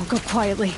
Don't go quietly.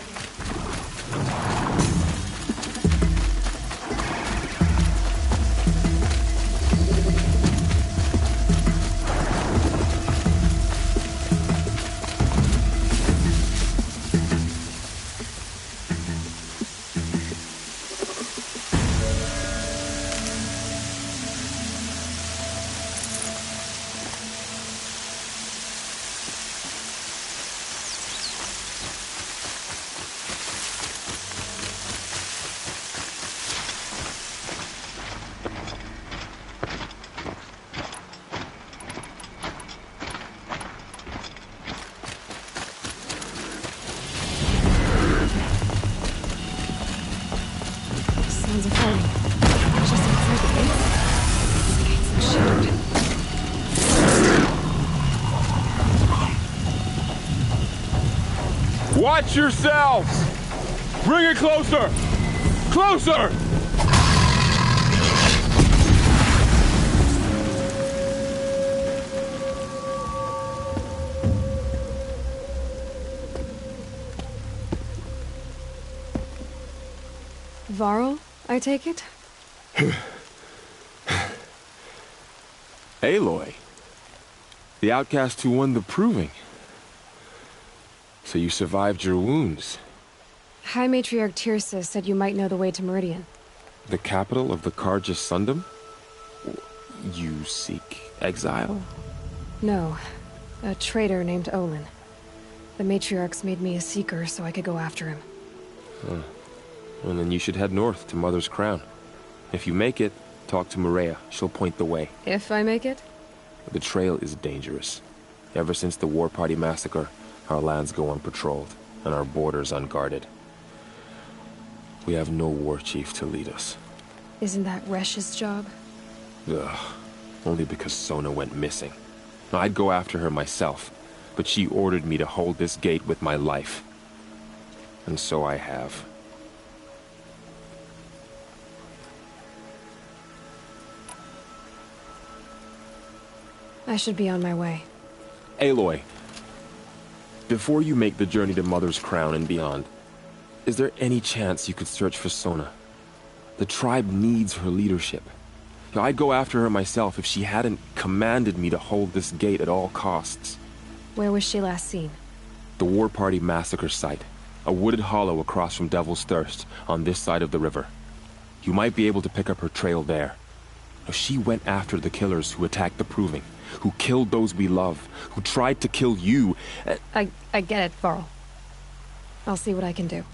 Sounds of fighting. Just outside the gate. The gates are shattered. Watch yourselves! Bring it closer! Closer! Varl, I take it? Aloy. The outcast who won the proving. So you survived your wounds. High Matriarch Tirsa said you might know the way to Meridian. The capital of the Carja Sundom? You seek exile? No. A traitor named Olin. The Matriarchs made me a seeker so I could go after him. Huh. Well, then you should head north to Mother's Crown. If you make it, talk to Maria. She'll point the way. If I make it? The trail is dangerous. Ever since the War Party massacre, our lands go unpatrolled, and our borders unguarded. We have no war chief to lead us. Isn't that Resh's job? Ugh. Only because Sona went missing. I'd go after her myself, but she ordered me to hold this gate with my life. And so I have. I should be on my way. Aloy, before you make the journey to Mother's Crown and beyond, is there any chance you could search for Sona? The tribe needs her leadership. I'd go after her myself if she hadn't commanded me to hold this gate at all costs. Where was she last seen? The War Party massacre site. A wooded hollow across from Devil's Thirst, on this side of the river. You might be able to pick up her trail there. She went after the killers who attacked the Proving, who killed those we love, who tried to kill you. I get it, Varl. I'll see what I can do.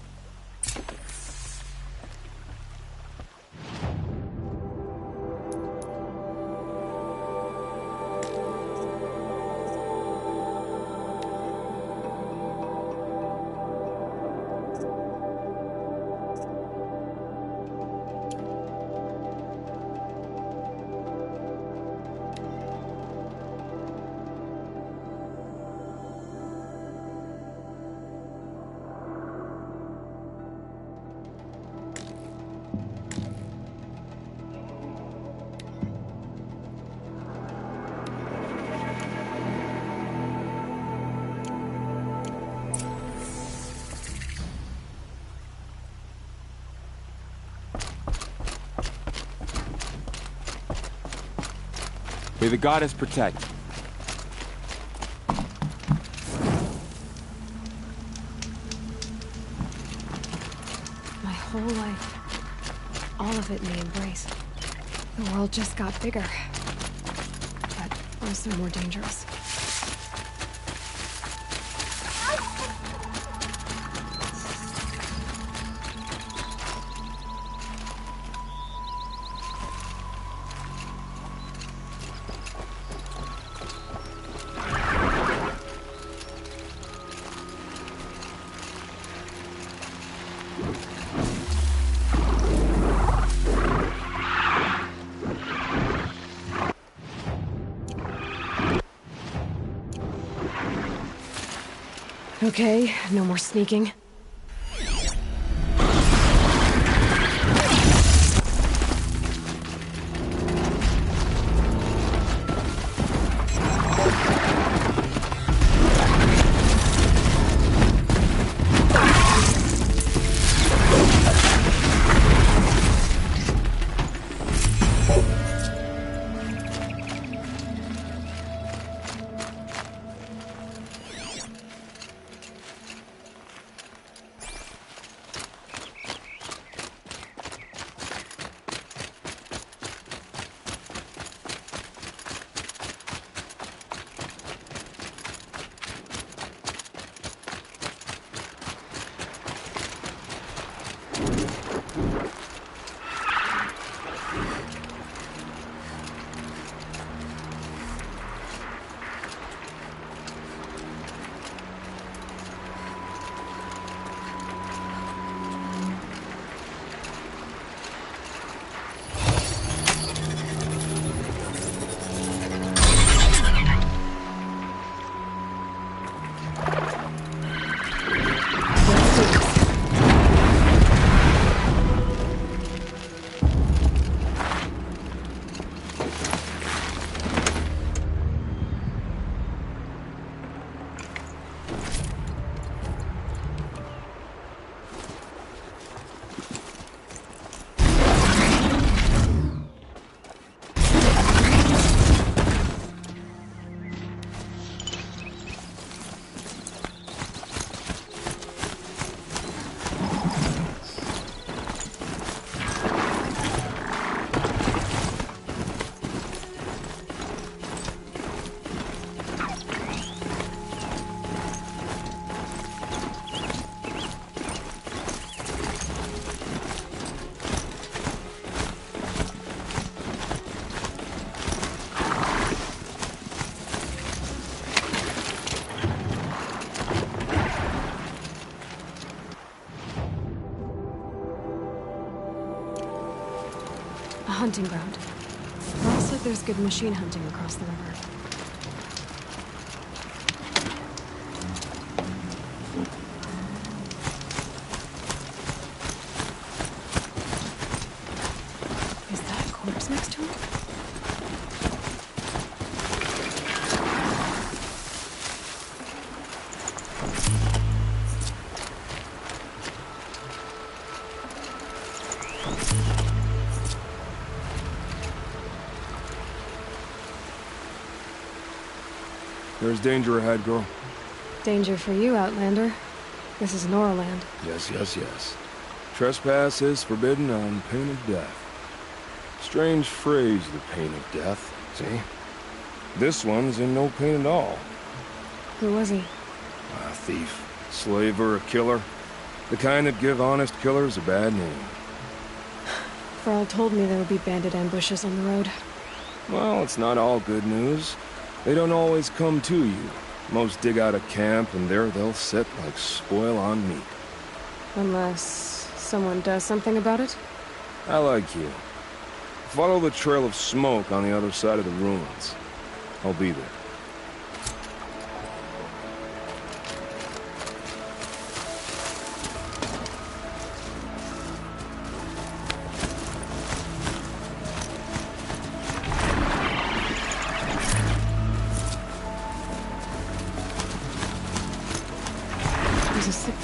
May the goddess protect. My whole life, all of it in the embrace. The world just got bigger, but also more dangerous. Okay, no more sneaking. A hunting ground. Looks like there's good machine hunting across the river. Is that a corpse next to him? There's danger ahead, girl. Danger for you, Outlander. This is Norland. Yes, yes, yes. Trespass is forbidden on pain of death. Strange phrase, the pain of death, see? This one's in no pain at all. Who was he? A thief, slaver, a killer. The kind that give honest killers a bad name. Thrall told me there would be bandit ambushes on the road. Well, it's not all good news. They don't always come to you. Most dig out a camp, and there they'll sit like spoil on meat. Unless someone does something about it? I like you. Follow the trail of smoke on the other side of the ruins. I'll be there.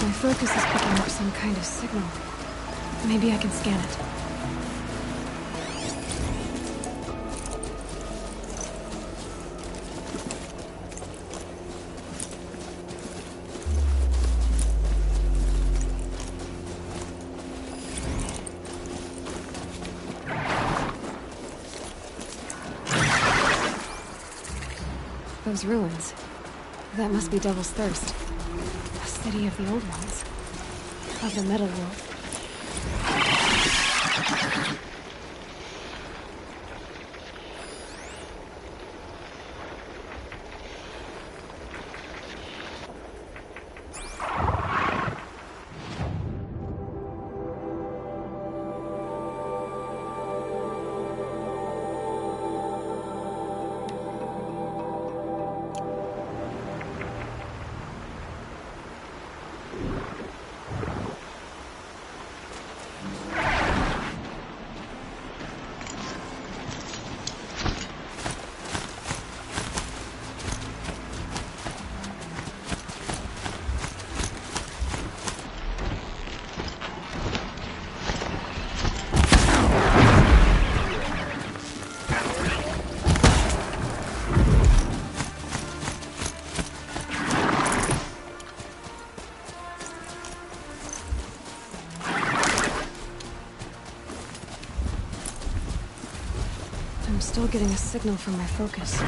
My focus is picking up some kind of signal. Maybe I can scan it. Those ruins. That must be Devil's Thirst. A city of the old ones. Of the metal world. I'm still getting a signal from my focus.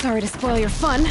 Sorry to spoil your fun.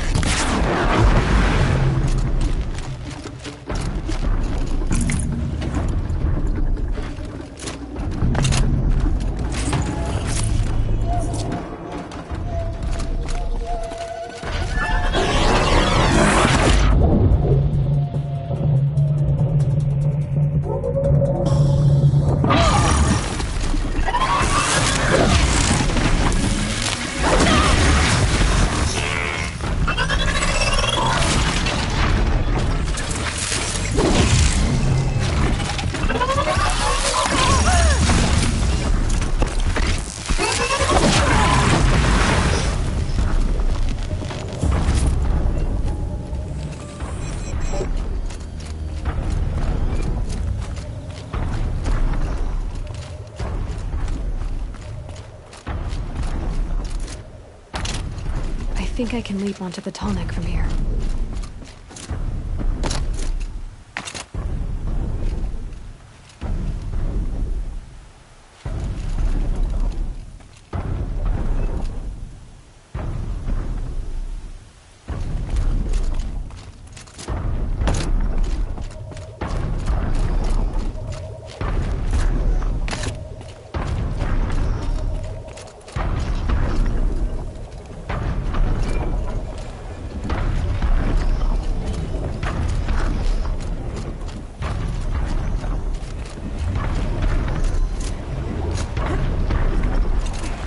think I can leap onto the tall neck from here.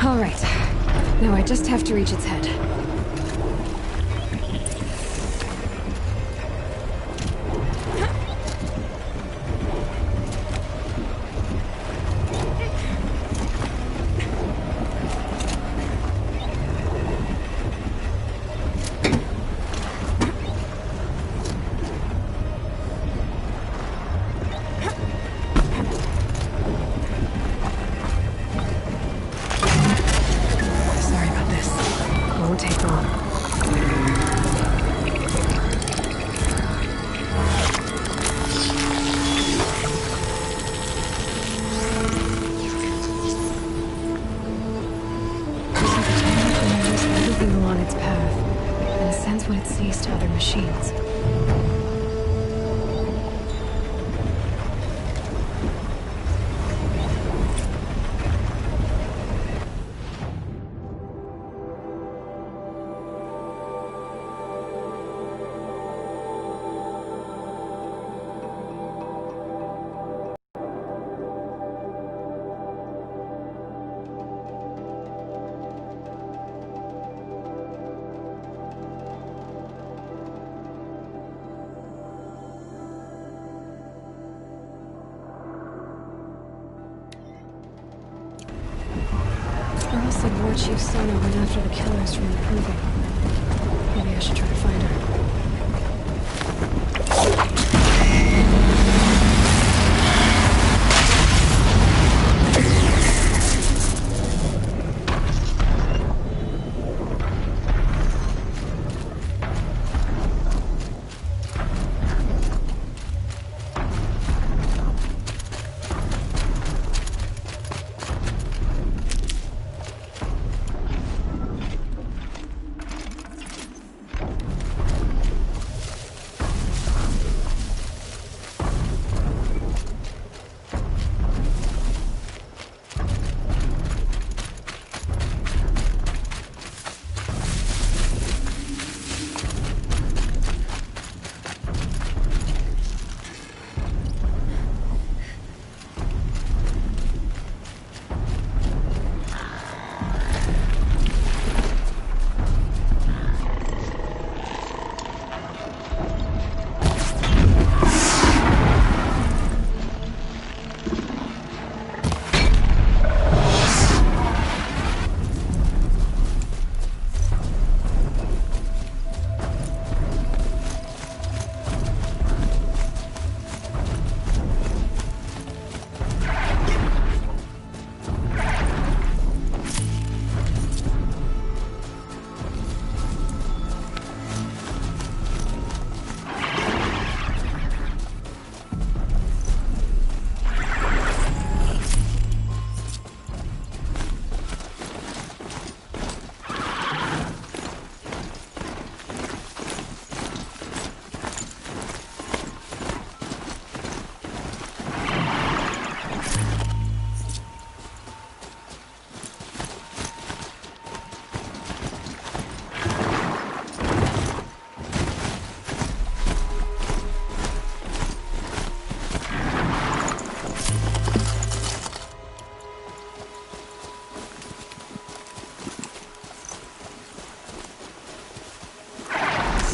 All right. Now I just have to reach its head. Sorry about this. It won't take long. Remembers everything along its path and sends what it sees to other machines. Earl said War Chief Sona went after the killers from the Proving. Maybe I should try to find her.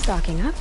Stocking up.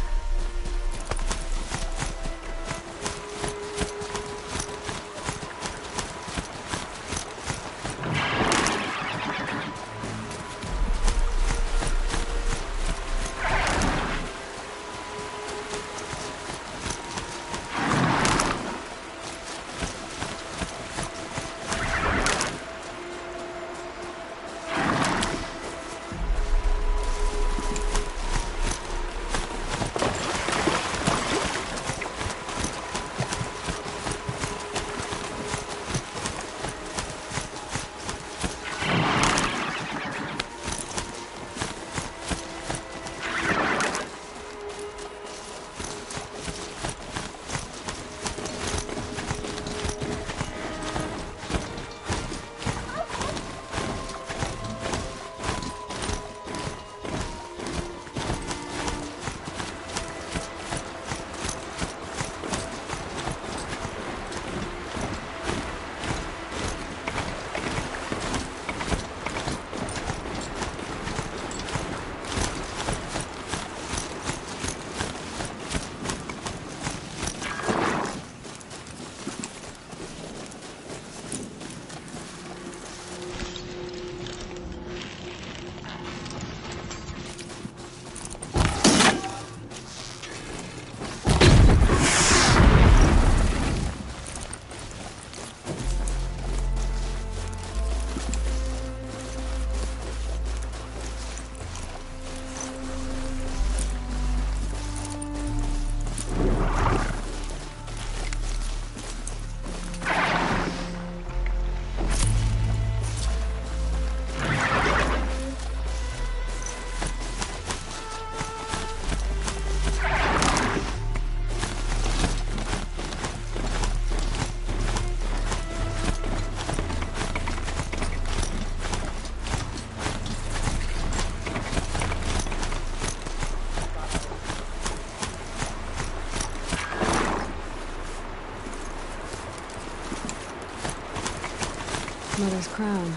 Mother's Crown.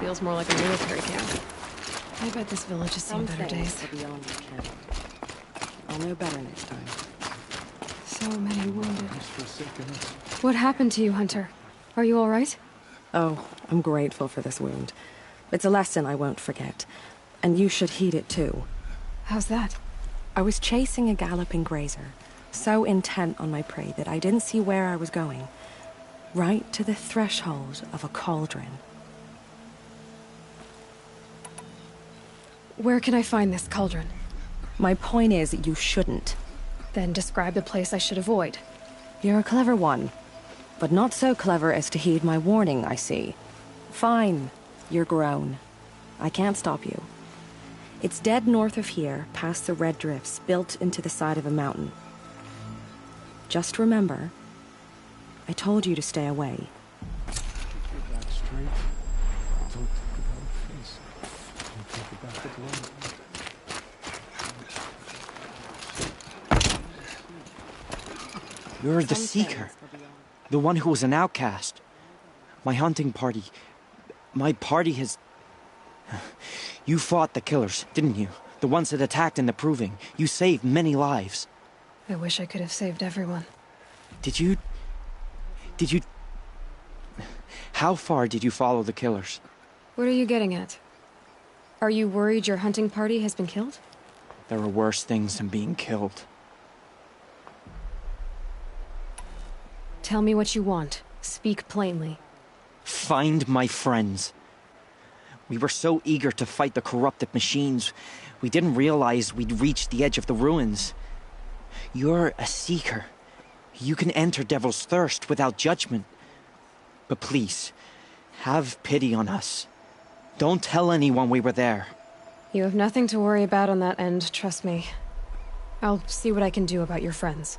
Feels more like a military camp. I bet this village has seen better days. Beyond the camp. I'll know better next time. So many wounded. What happened to you, Hunter? Are you all right? Oh, I'm grateful for this wound. It's a lesson I won't forget. And you should heed it too. How's that? I was chasing a galloping grazer, so intent on my prey that I didn't see where I was going. Right to the threshold of a cauldron. Where can I find this cauldron? My point is that you shouldn't. Then describe the place I should avoid. You're a clever one, but not so clever as to heed my warning, I see. Fine, you're grown. I can't stop you. It's dead north of here, past the red drifts built into the side of a mountain. Just remember, I told you to stay away. You're the Seeker. The one who was an outcast. My hunting party. My party has... You fought the killers, didn't you? The ones that attacked in the Proving. You saved many lives. I wish I could have saved everyone. Did you... How far did you follow the killers? What are you getting at? Are you worried your hunting party has been killed? There are worse things than being killed. Tell me what you want. Speak plainly. Find my friends. We were so eager to fight the corrupted machines, we didn't realize we'd reached the edge of the ruins. You're a Seeker. You can enter Devil's Thirst without judgment. But please, have pity on us. Don't tell anyone we were there. You have nothing to worry about on that end, trust me. I'll see what I can do about your friends.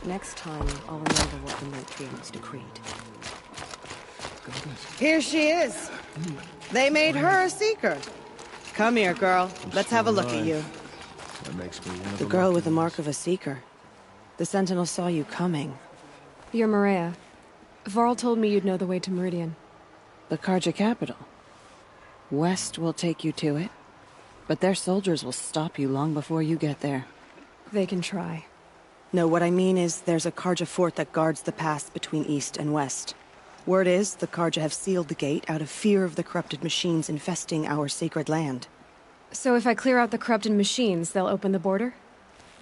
Next time, I'll remember what the Matriarchs decreed. Here she is. They made her a Seeker. Come here, girl. Let's have a look at you. That makes me one of The girl with the mark of a Seeker. The Sentinel saw you coming. You're Maria. Varl told me you'd know the way to Meridian. The Karja capital. West will take you to it, but their soldiers will stop you long before you get there. They can try. No, what I mean is there's a Karja fort that guards the pass between east and west. Word is the Karja have sealed the gate out of fear of the corrupted machines infesting our sacred land. So if I clear out the corrupted machines, they'll open the border?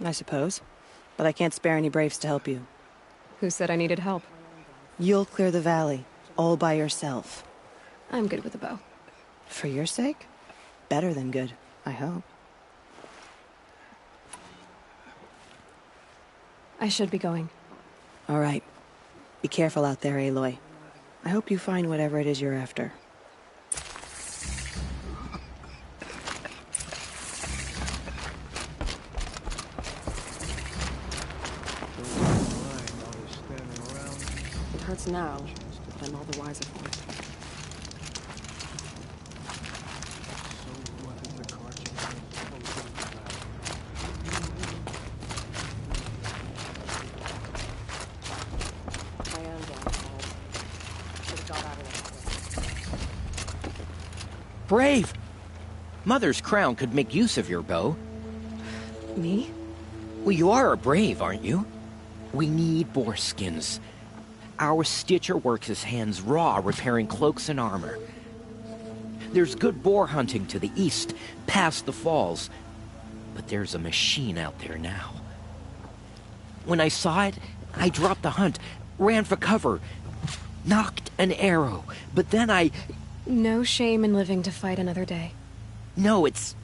I suppose. But I can't spare any braves to help you. Who said I needed help? You'll clear the valley, all by yourself. I'm good with a bow. For your sake? Better than good, I hope. I should be going. All right. Be careful out there, Aloy. I hope you find whatever it is you're after. It hurts now, but I'm all the wiser for it. Brave! Mother's Crown could make use of your bow. Me? Well, you are a brave, aren't you? We need boar skins. Our Stitcher works his hands raw repairing cloaks and armor. There's good boar hunting to the east, past the falls. But there's a machine out there now. When I saw it, I dropped the hunt, ran for cover, knocked an arrow, but then No shame in living to fight another day. No, it's...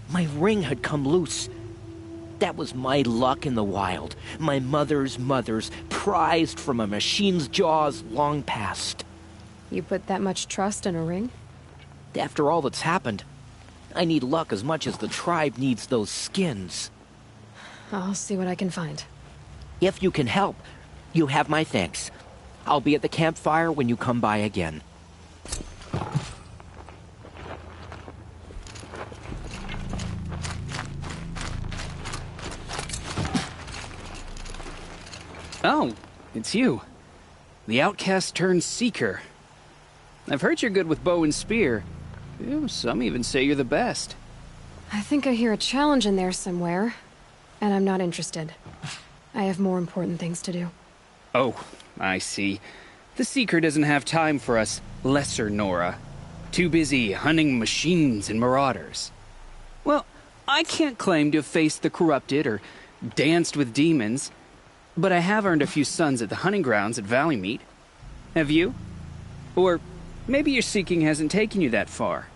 My ring had come loose. That was my luck in the wild. My mother's prized from a machine's jaws long past. You put that much trust in a ring? After all that's happened, I need luck as much as the tribe needs those skins. I'll see what I can find. If you can help, you have my thanks. I'll be at the campfire when you come by again. Oh, it's you. the outcast turned seeker. I've heard you're good with bow and spear. Some even say you're the best. I think I hear a challenge in there somewhere, and I'm not interested. I have more important things to do. Oh, I see. The Seeker doesn't have time for us lesser Nora. Too busy hunting machines and marauders. Well, I can't claim to have faced the corrupted or danced with demons, but I have earned a few suns at the hunting grounds at Valleymeet. Have you? Or maybe your seeking hasn't taken you that far.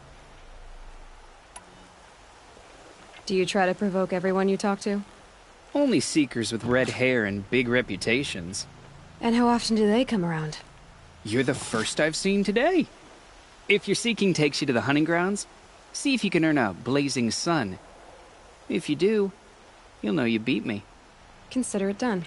Do you try to provoke everyone you talk to? Only seekers with red hair and big reputations. And how often do they come around? You're the first I've seen today. If your seeking takes you to the hunting grounds, see if you can earn a blazing sun. If you do, you'll know you beat me. Consider it done.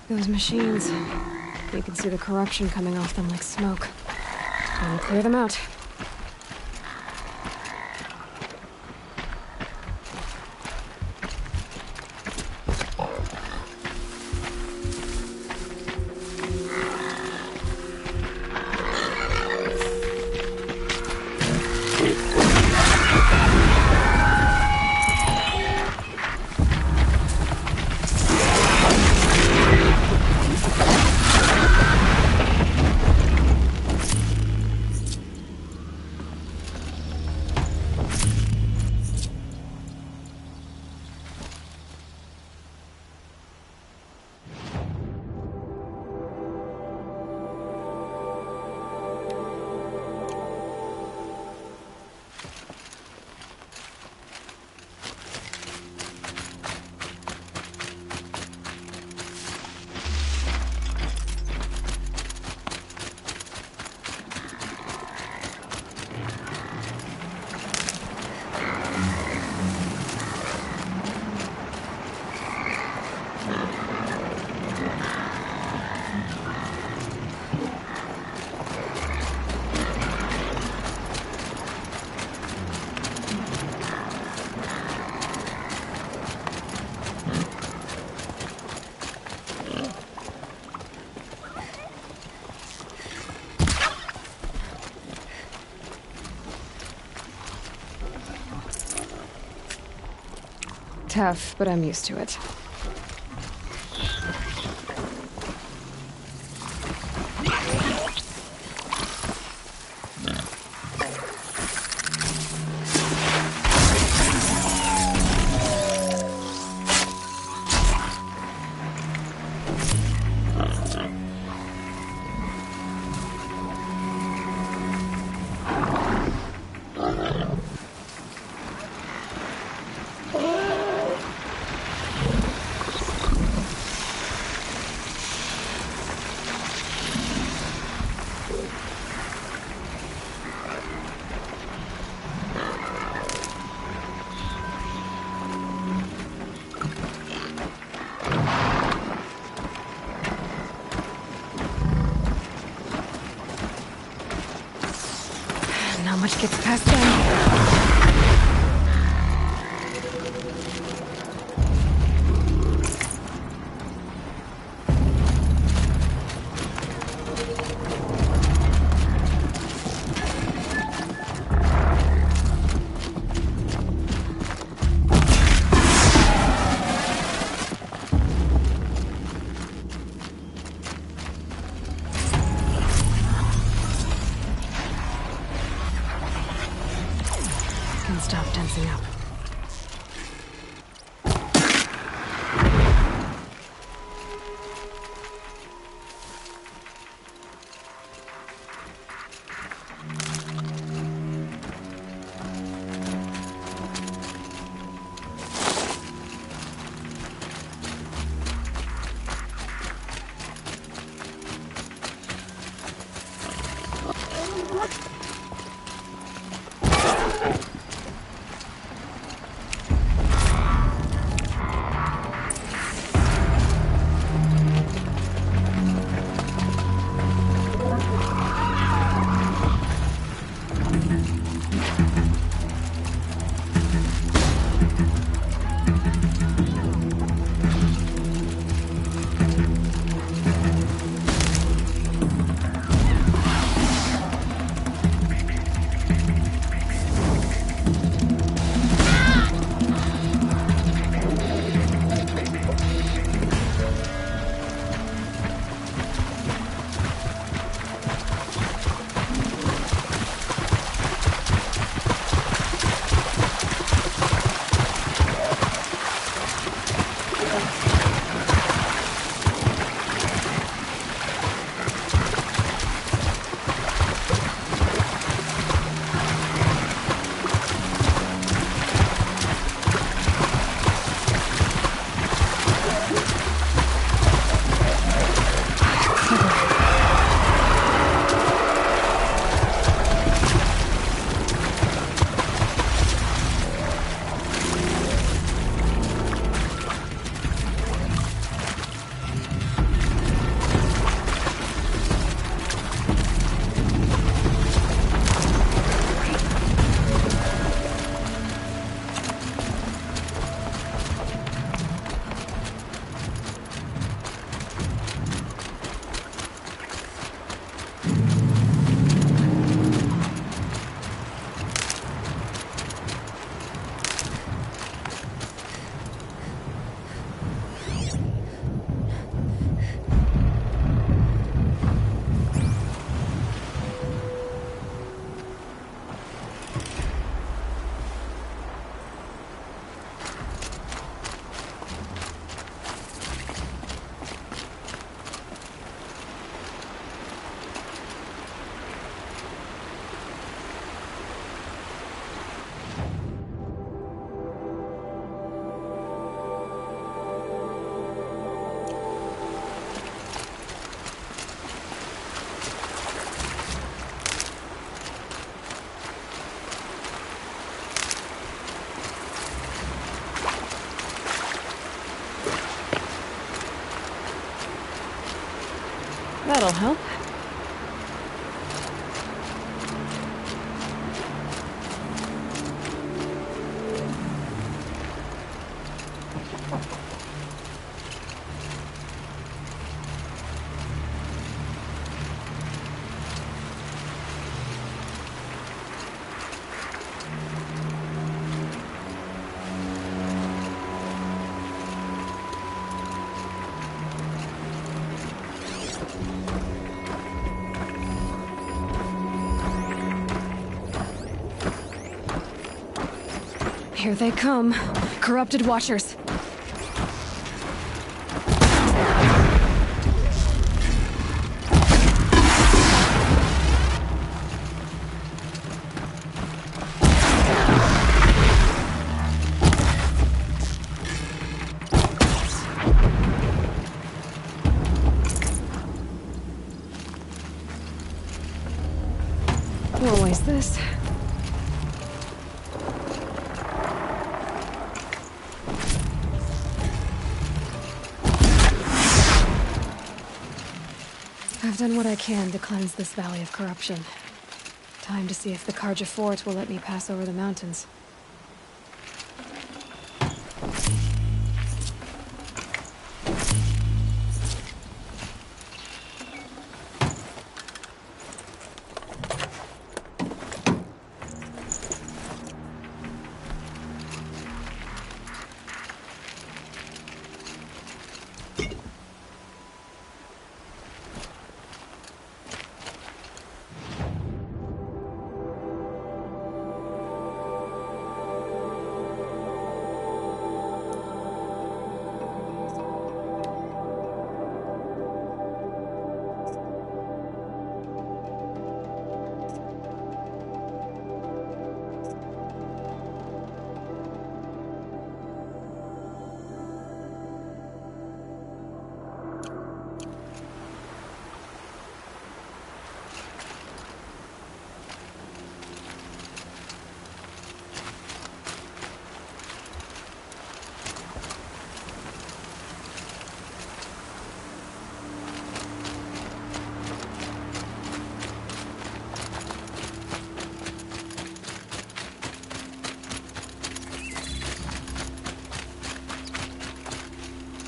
Those machines. You can see the corruption coming off them like smoke. Time to clear them out. tough, but I'm used to it. Not much gets past them. Can stop tensing up. Here they come. Corrupted Watchers. Always this. I've done what I can to cleanse this valley of corruption. Time to see if the Karja fort will let me pass over the mountains.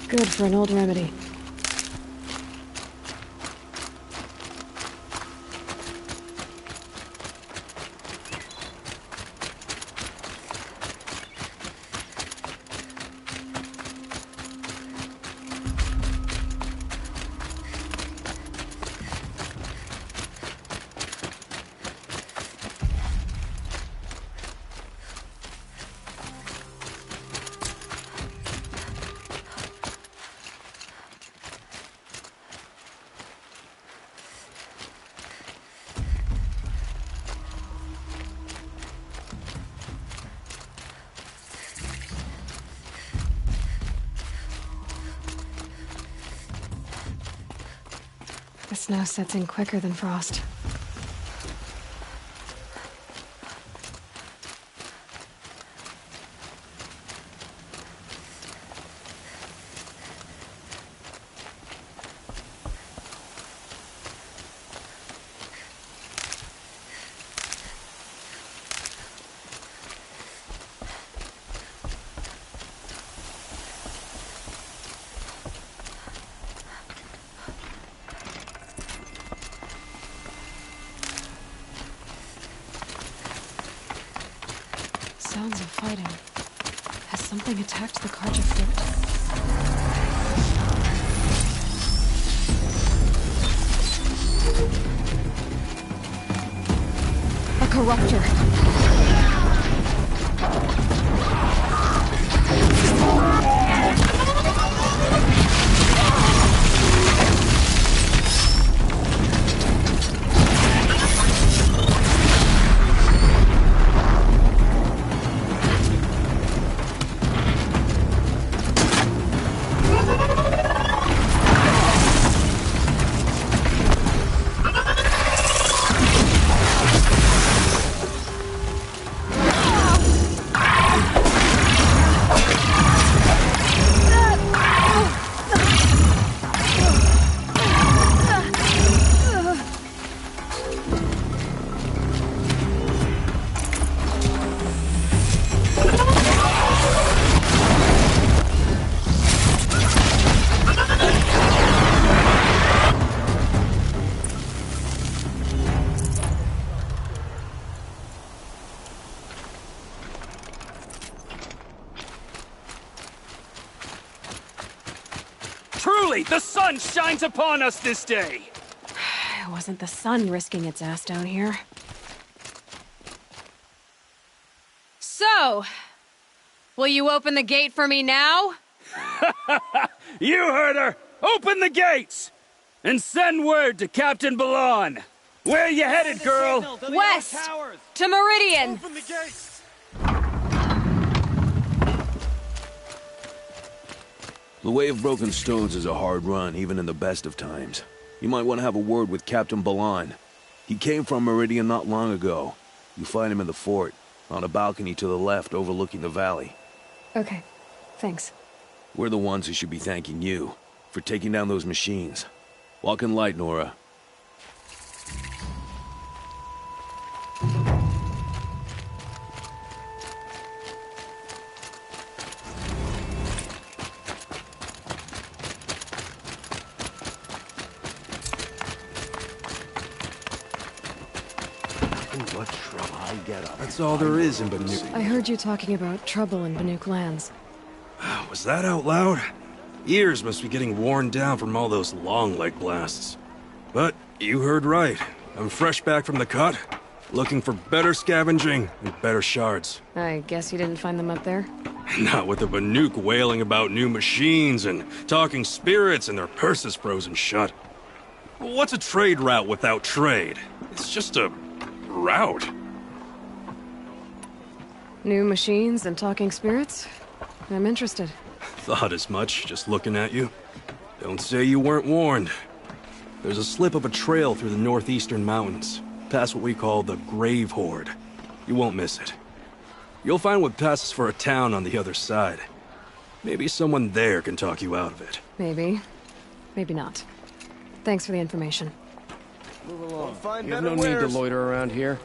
Good for an old remedy. The snow sets in quicker than frost. Sounds of fighting. Has something attacked the Karja fort? A corruptor. Truly, the sun shines upon us this day! It wasn't the sun risking its ass down here. So, Will you open the gate for me now? You heard her! Open the gates! And send word to Captain Ballon! Where you headed, girl? West! To Meridian! Open the gates! The Way of Broken Stones is a hard run, even in the best of times. You might want to have a word with Captain Ballon. He came from Meridian not long ago. You find him in the fort, on a balcony to the left overlooking the valley. Okay, thanks. We're the ones who should be thanking you for taking down those machines. Walk in light, Nora. What trouble I get up. That's all there is in Banuk. I heard you talking about trouble in Banuk lands. Was that out loud? Ears must be getting worn down from all those long leg blasts. But you heard right. I'm fresh back from the cut, looking for better scavenging and better shards. I guess you didn't find them up there? Not with the Banuk wailing about new machines and talking spirits and their purses frozen shut. What's a trade route without trade? It's just a route. New machines and talking spirits? I'm interested. Thought as much, just looking at you. Don't say you weren't warned. There's a slip of a trail through the northeastern mountains, past what we call the Grave Horde. You won't miss it. You'll find what passes for a town on the other side. Maybe someone there can talk you out of it. Maybe. Maybe not. Thanks for the information. Move along. You have no need to loiter around here.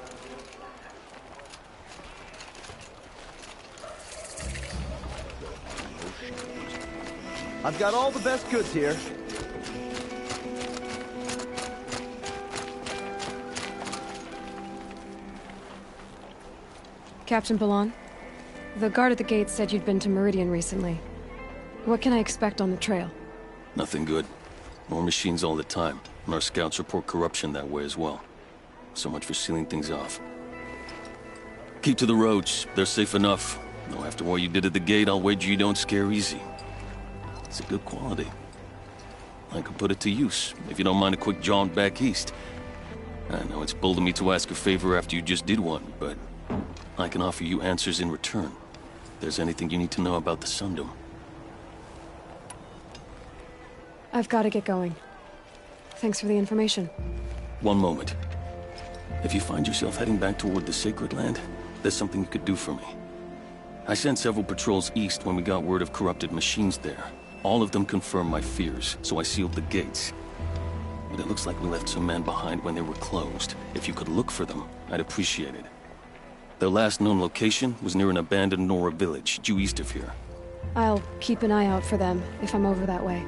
I've got all the best goods here. Captain Ballon, the guard at the gate said you'd been to Meridian recently. What can I expect on the trail? Nothing good. More machines all the time, and our scouts report corruption that way as well. So much for sealing things off. Keep to the roads. They're safe enough. Though after what you did at the gate, I'll wager you don't scare easy. It's a good quality. I could put it to use, if you don't mind a quick jaunt back east. I know it's bold of me to ask a favor after you just did one, but I can offer you answers in return. If there's anything you need to know about the Sundom. I've got to get going. Thanks for the information. One moment. If you find yourself heading back toward the Sacred Land, there's something you could do for me. I sent several patrols east when we got word of corrupted machines there. All of them confirmed my fears, so I sealed the gates. But it looks like we left some men behind when they were closed. If you could look for them, I'd appreciate it. Their last known location was near an abandoned Nora village, due east of here. I'll keep an eye out for them if I'm over that way.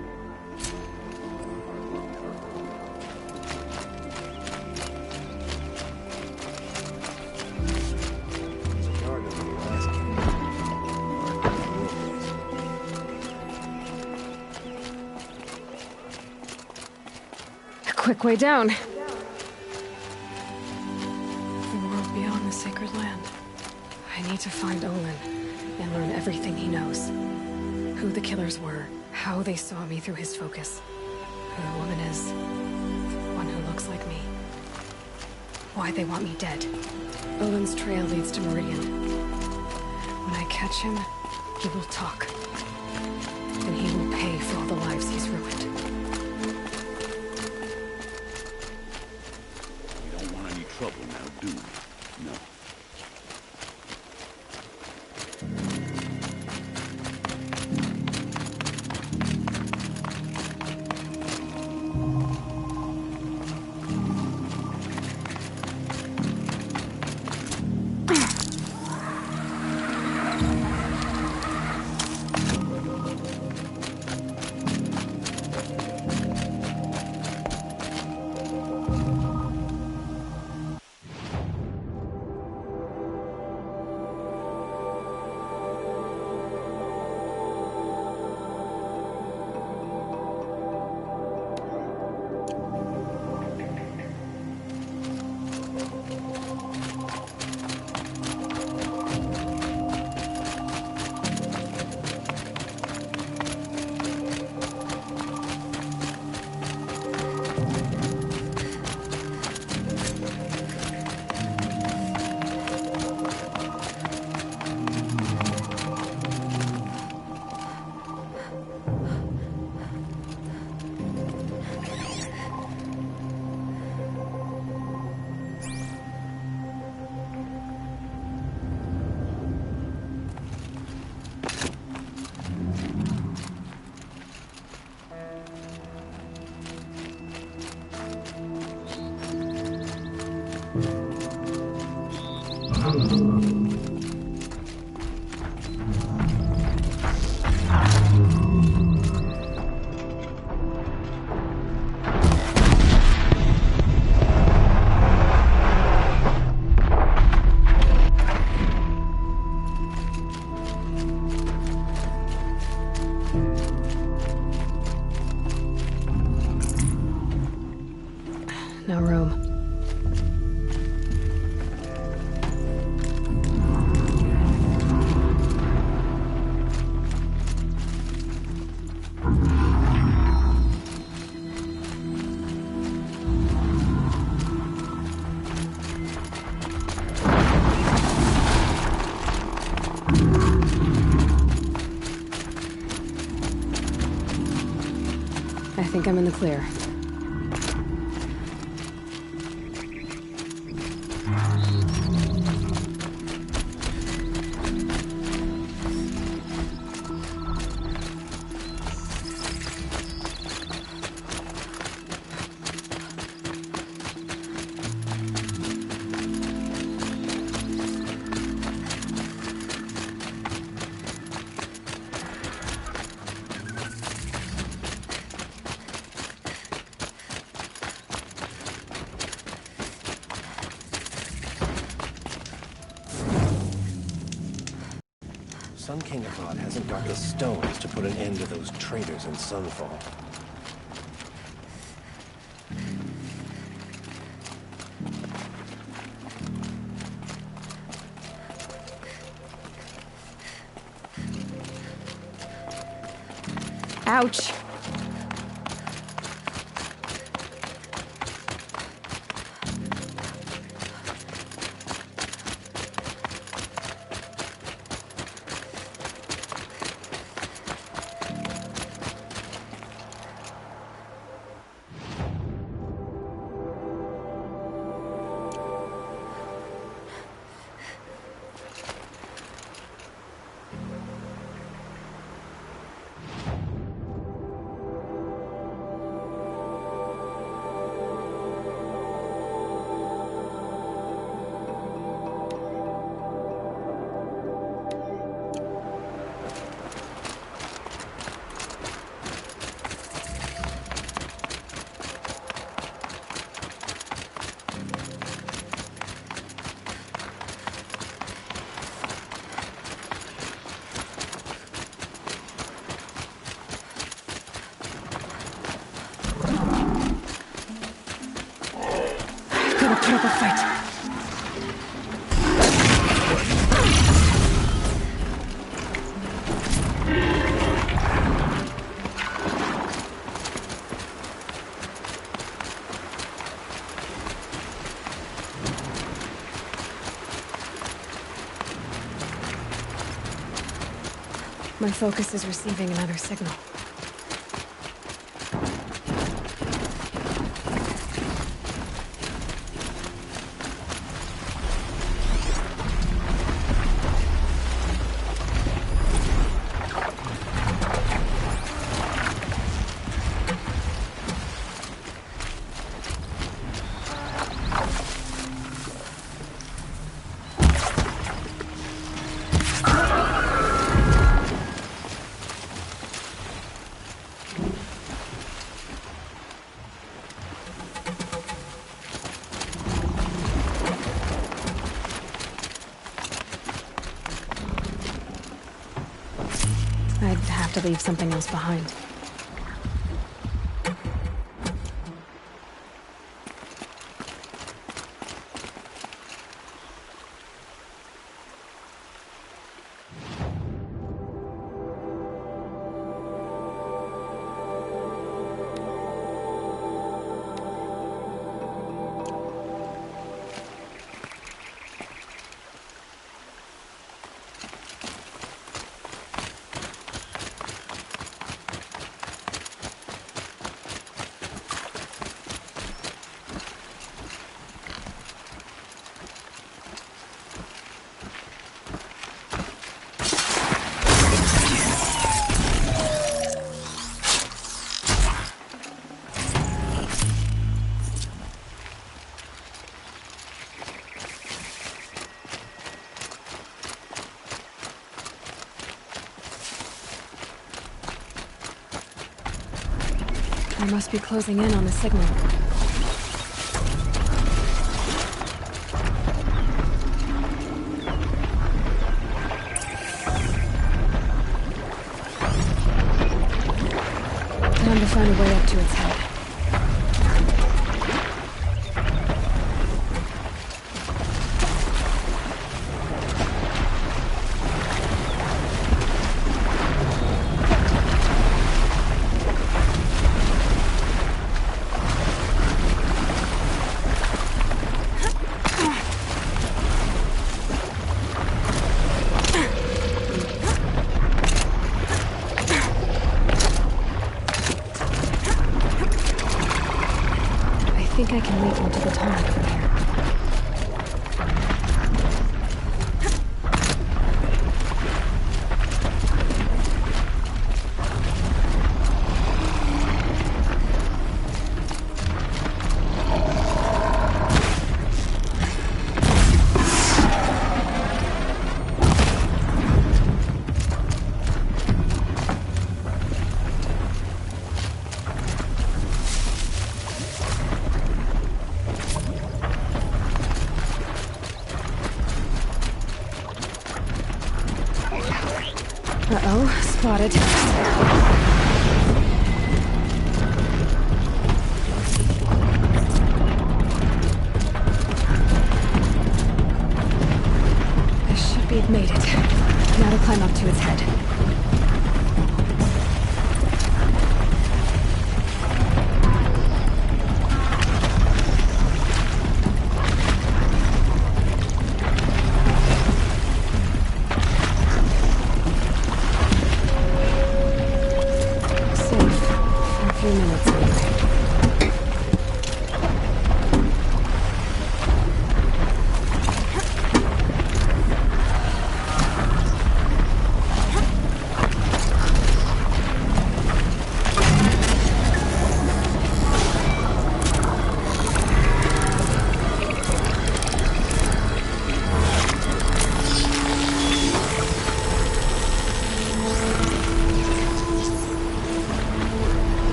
Quick way down. The world beyond the Sacred Land. I need to find Olin and learn everything he knows. Who the killers were, how they saw me through his focus, who the woman is, one who looks like me, why they want me dead. Olin's trail leads to Meridian. When I catch him, he will talk. And he will pay for all the lives he's ruined. Trouble now, do we? No. No room. I think I'm in the clear. Sun King Abad hasn't got the stones to put an end to those traitors in Sunfall. Ouch! Gotta put up a fight. My focus is receiving another signal. I'd have to leave something else behind. They must be closing in on the signal. Time to find a way up to its head. I think I can leap into the tunnel from here. Uh-oh, spotted. This should be made it. Now to climb up to its head.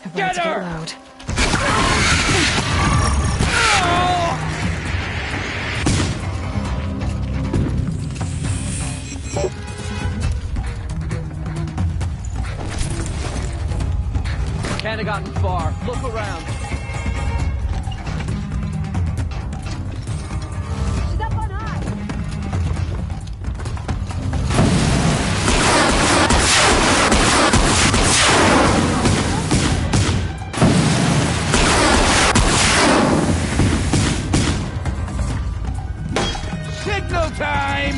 About to get loud. time!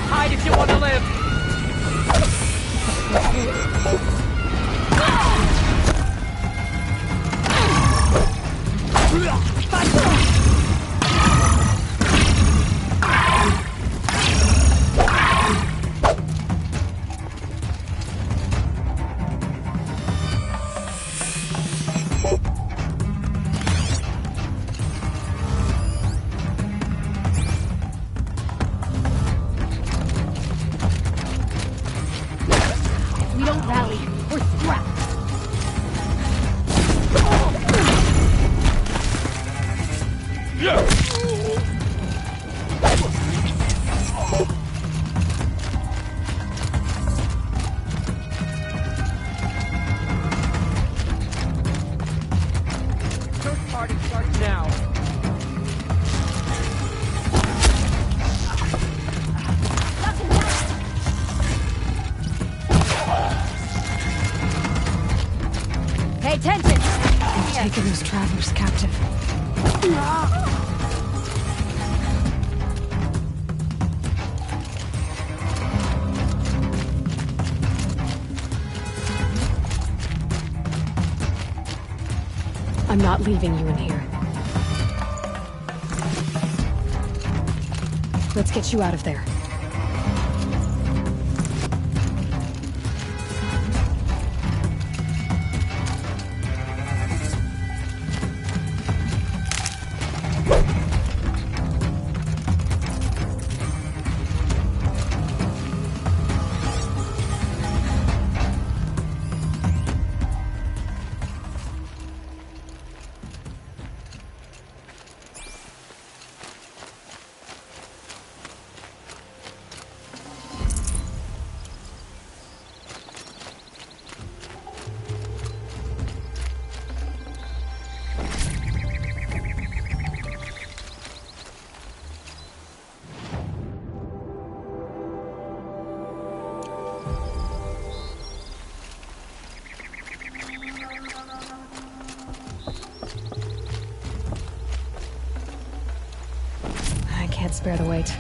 Hide if you want to live! We don't rally. We're strapped. Search party starts now. Pay attention! They've taken those travelers captive. I'm not leaving you in here. Let's get you out of there. I can't spare the wait.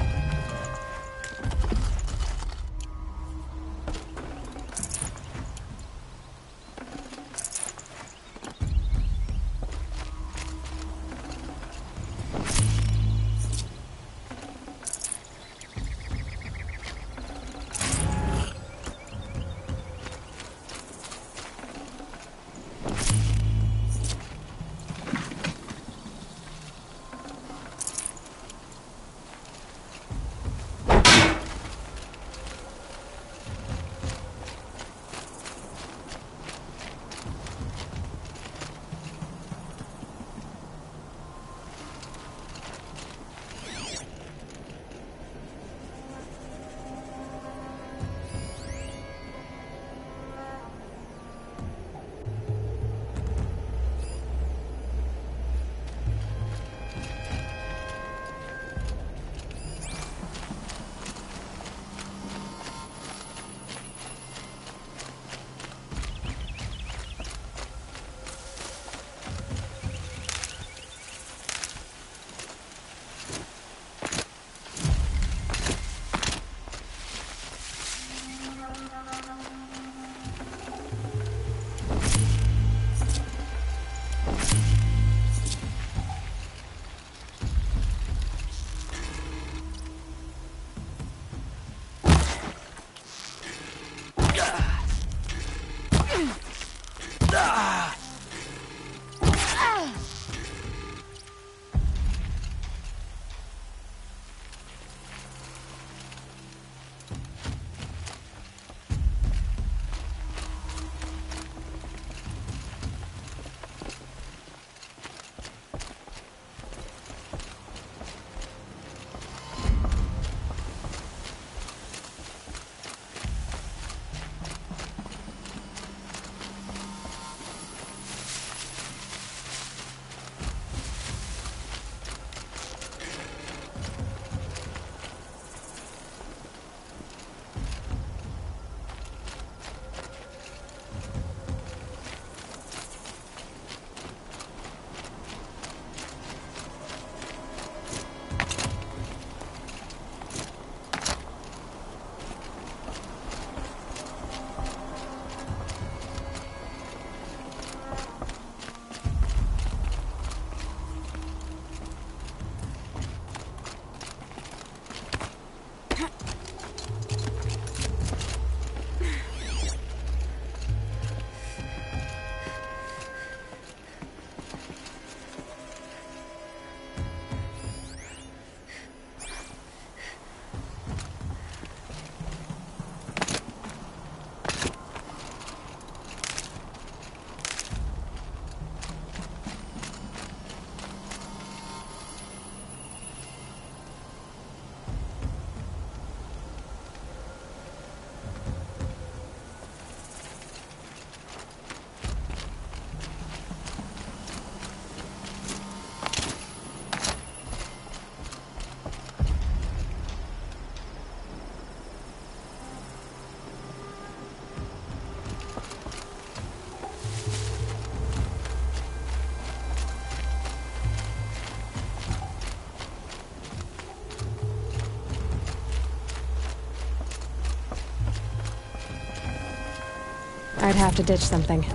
I'd have to ditch something.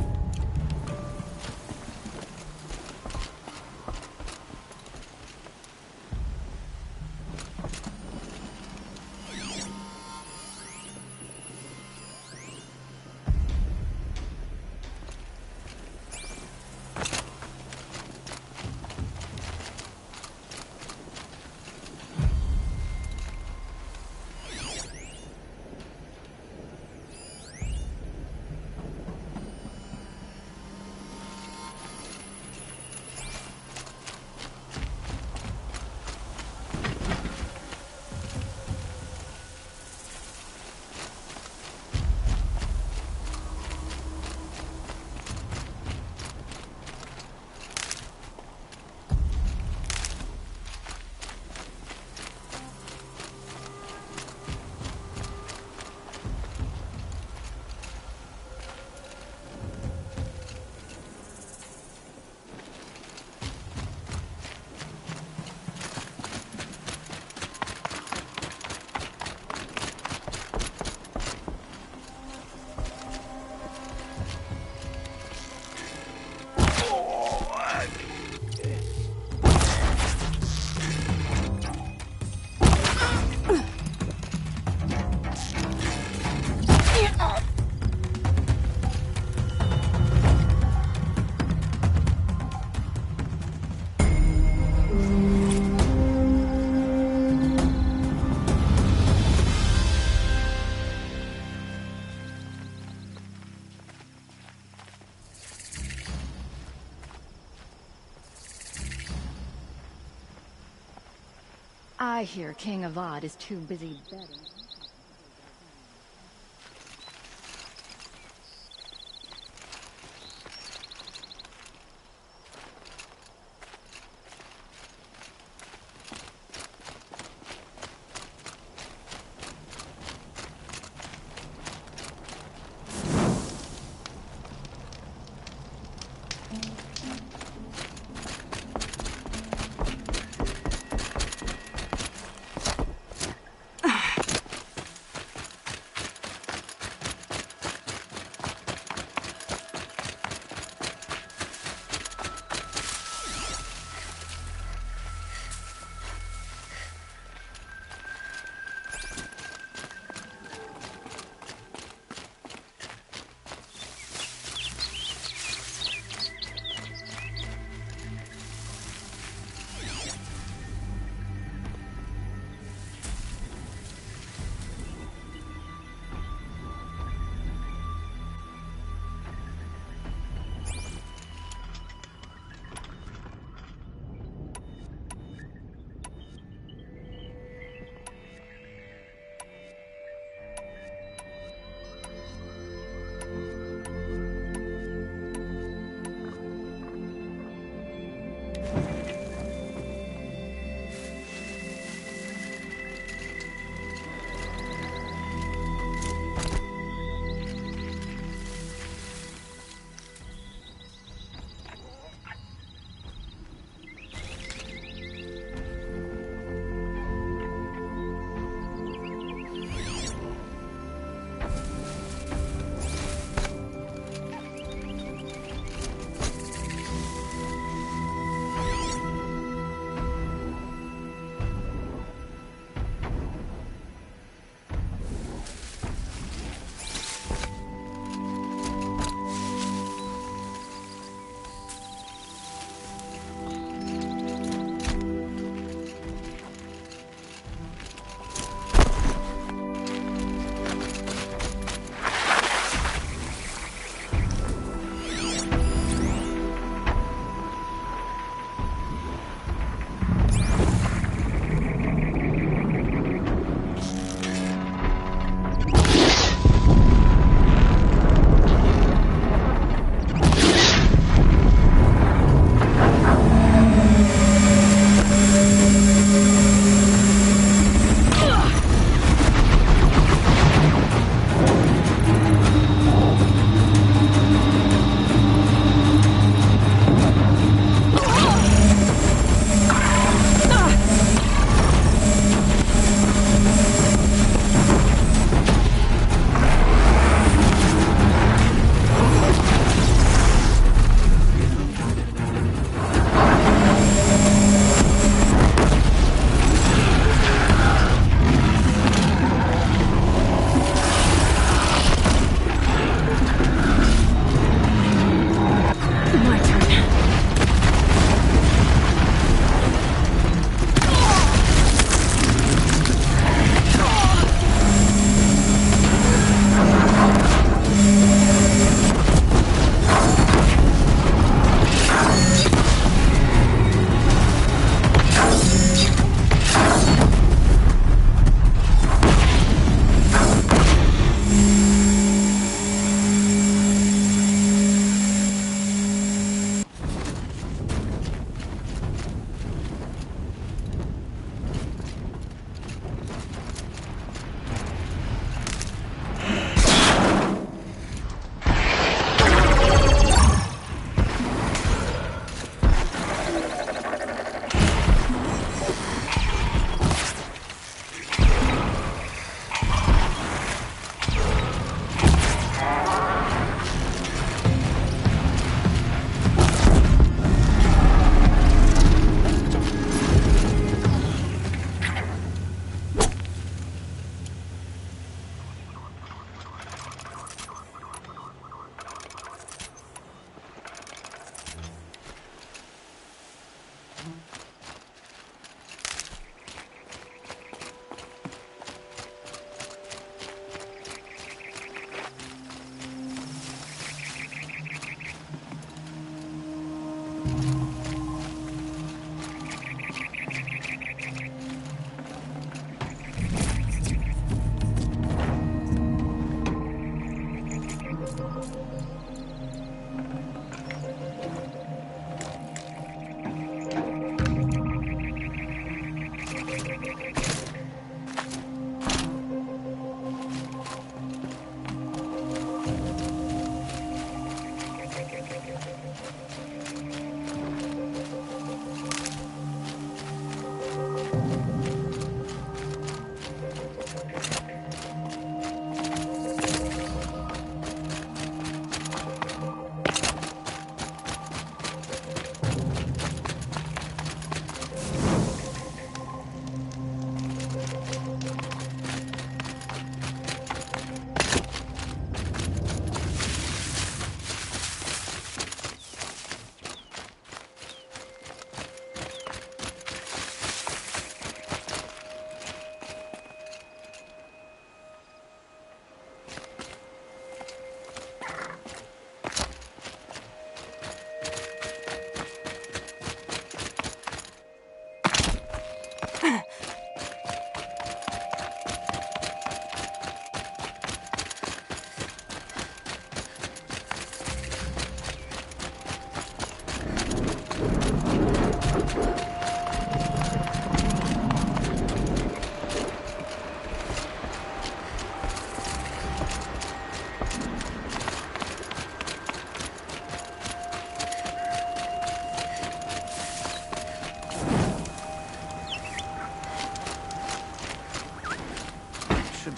I hear King Avad is too busy betting.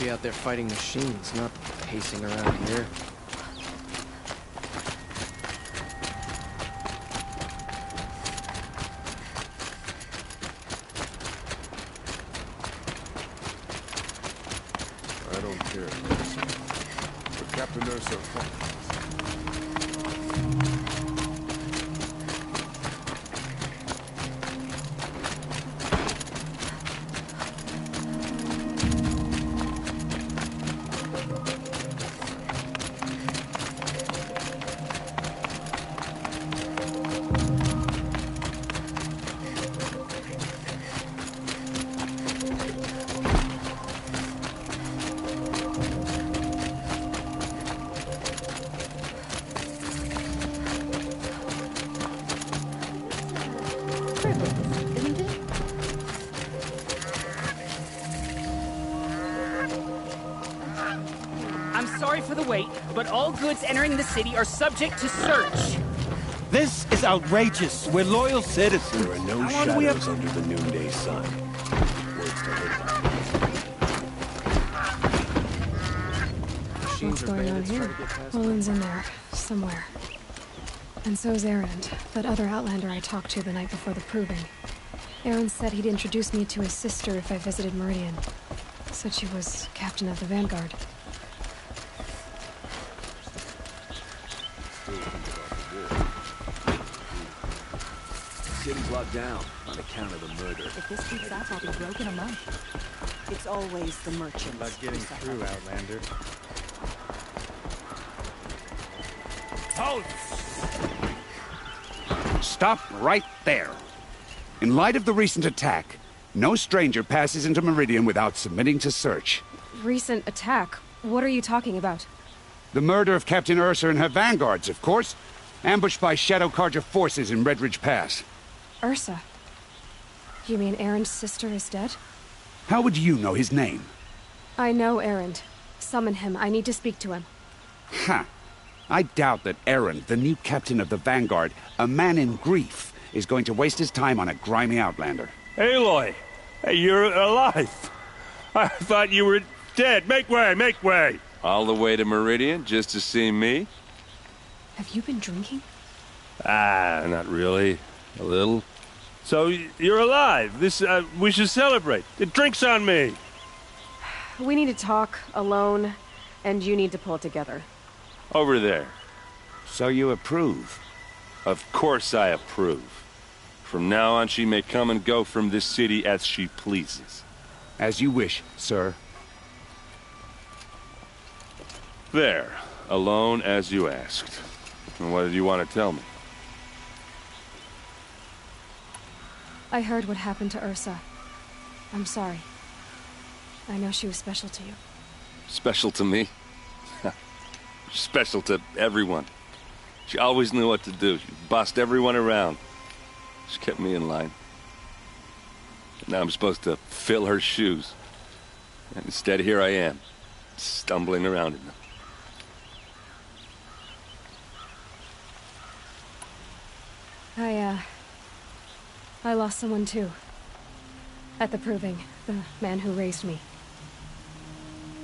be out there fighting machines, not pacing around here. I don't care, Ursa. But Captain Ursa... I'm sorry for the wait, but all goods entering the city are subject to search. This is outrageous. We're loyal citizens. There are no shadows under the noonday sun. Words to live by. What's going on here? Olin's in there, somewhere. And so's Erend, that other Outlander I talked to the night before the proving. Erend said he'd introduce me to his sister if I visited Meridian. Said she was captain of the Vanguard. The city's locked down on account of the murder. If this keeps up, I'll be broke in a month. It's always the merchants. About getting through, Outlander. Halt! Stop right there. In light of the recent attack, no stranger passes into Meridian without submitting to search. Recent attack? What are you talking about? The murder of Captain Ursa and her vanguards, of course. Ambushed by Shadow Carja forces in Redridge Pass. Ursa? You mean Erend's sister is dead? How would you know his name? I know Erend. Summon him. I need to speak to him. Ha! I doubt that Erend, the new captain of the Vanguard, a man in grief, is going to waste his time on a grimy Outlander. Aloy! Hey, you're alive! I thought you were dead. Make way, make way! All the way to Meridian just to see me? Have you been drinking? Ah, not really. A little. So, you're alive. This, we should celebrate. The drink's on me. We need to talk, alone, and you need to pull it together. Over there. So you approve? Of course I approve. From now on, she may come and go from this city as she pleases. As you wish, sir. There. Alone as you asked. And what did you want to tell me? I heard what happened to Ursa. I'm sorry. I know she was special to you. Special to me? Special to everyone. She always knew what to do. She bossed everyone around. She kept me in line. And now I'm supposed to fill her shoes. And instead, here I am, stumbling around in them. I lost someone too. At the proving, the man who raised me.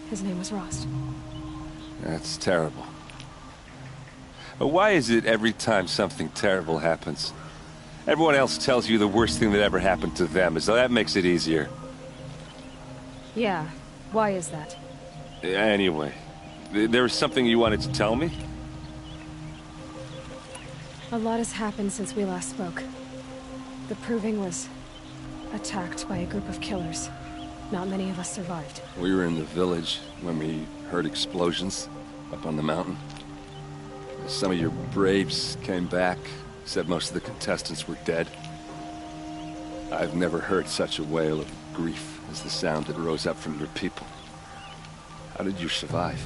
His name was Rost. That's terrible. But why is it every time something terrible happens, everyone else tells you the worst thing that ever happened to them, as though that makes it easier? Yeah, why is that? Anyway, there was something you wanted to tell me? A lot has happened since we last spoke. The proving was attacked by a group of killers. Not many of us survived. We were in the village when we heard explosions up on the mountain. Some of your braves came back, said most of the contestants were dead. I've never heard such a wail of grief as the sound that rose up from your people. How did you survive?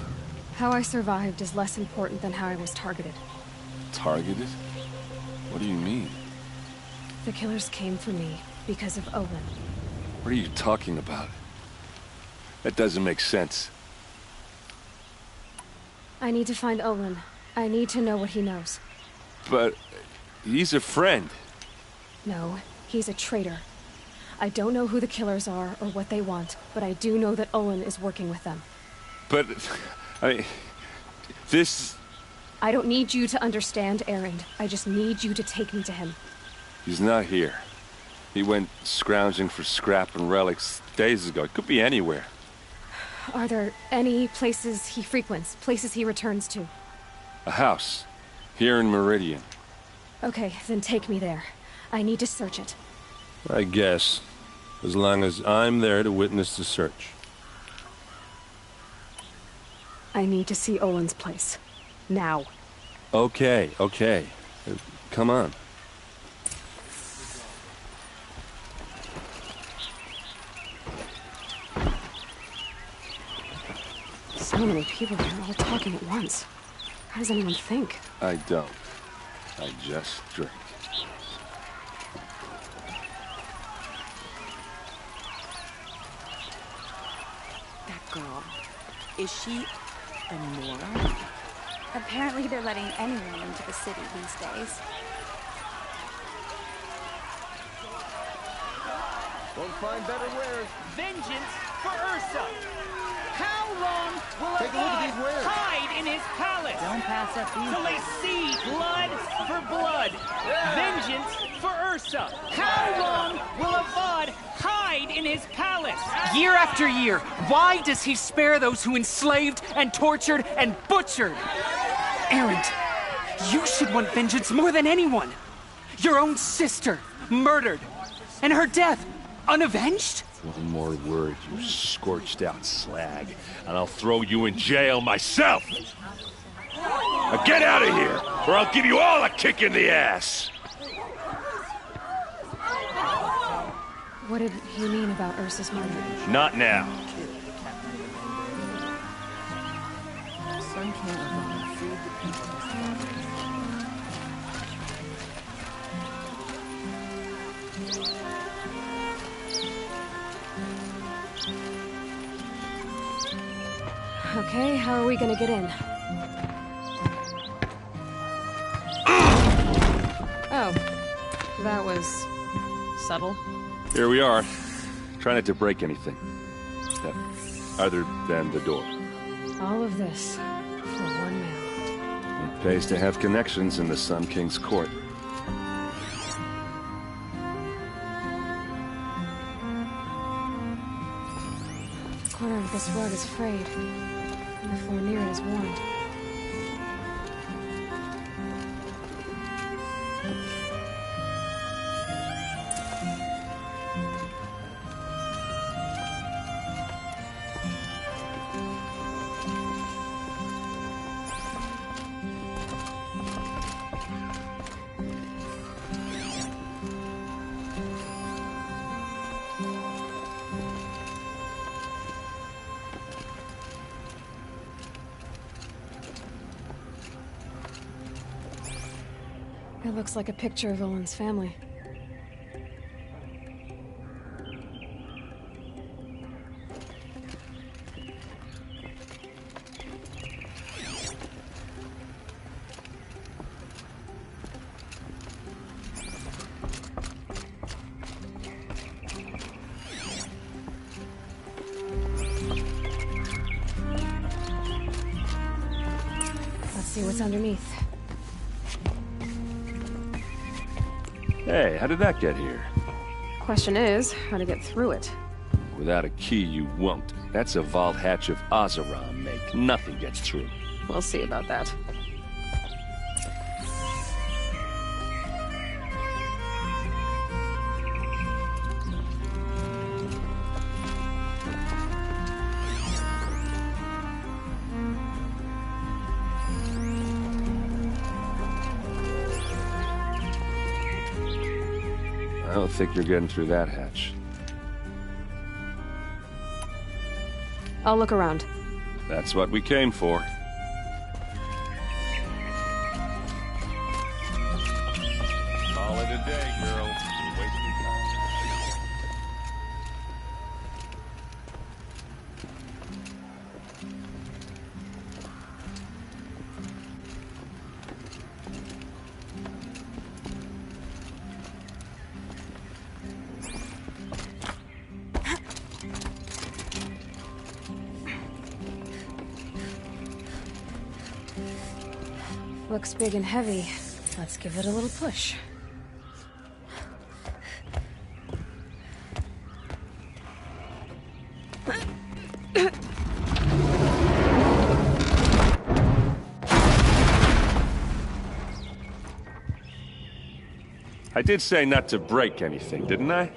How I survived is less important than how I was targeted. Targeted? What do you mean? The killers came for me because of Olin. What are you talking about? That doesn't make sense. I need to find Olin. I need to know what he knows. But he's a friend. No, he's a traitor. I don't know who the killers are or what they want, but I do know that Olin is working with them. But, this... I don't need you to understand, Erend. I just need you to take me to him. He's not here. He went scrounging for scrap and relics days ago. It could be anywhere. Are there any places he frequents, places he returns to? A house. Here in Meridian. Okay, then take me there. I need to search it. I guess. As long as I'm there to witness the search. I need to see Olin's place. Now. Okay. Come on. So many people here, all talking at once. How does anyone think? I don't. I just drink. That girl, is she a Nora? Apparently they're letting anyone into the city these days. Won't find better wares. Vengeance for Ursa! How long will Take a look at these wares. hide in his palace? Don't pass up these. Till they see blood for blood. Vengeance for Ursa. How long will Avad hide in his palace? Year after year, why does he spare those who enslaved and tortured and butchered? Erend, you should want vengeance more than anyone. Your own sister, murdered, and her death, unavenged? One more word, you scorched out slag, and I'll throw you in jail myself! Now get out of here, or I'll give you all a kick in the ass! What did he mean about Ursa's murder? Not now. Sun King Avad freed the people of his Okay, how are we gonna get in? Oh, that was subtle. Here we are. Try not to break anything. Other than the door. All of this for one man. It pays to have connections in the Sun King's court. The corner of this rug is frayed, and the floor near it is worn. It looks like a picture of Olin's family. Let's see what's underneath. Hey, how did that get here? Question is, how to get through it. Without a key, you won't. That's a vault hatch of Azeram make. Nothing gets through. We'll see about that. I don't think you're getting through that hatch. I'll look around. That's what we came for. Call it a day, girl. You're wasting time. Looks big and heavy. Let's give it a little push. I did say not to break anything, didn't I?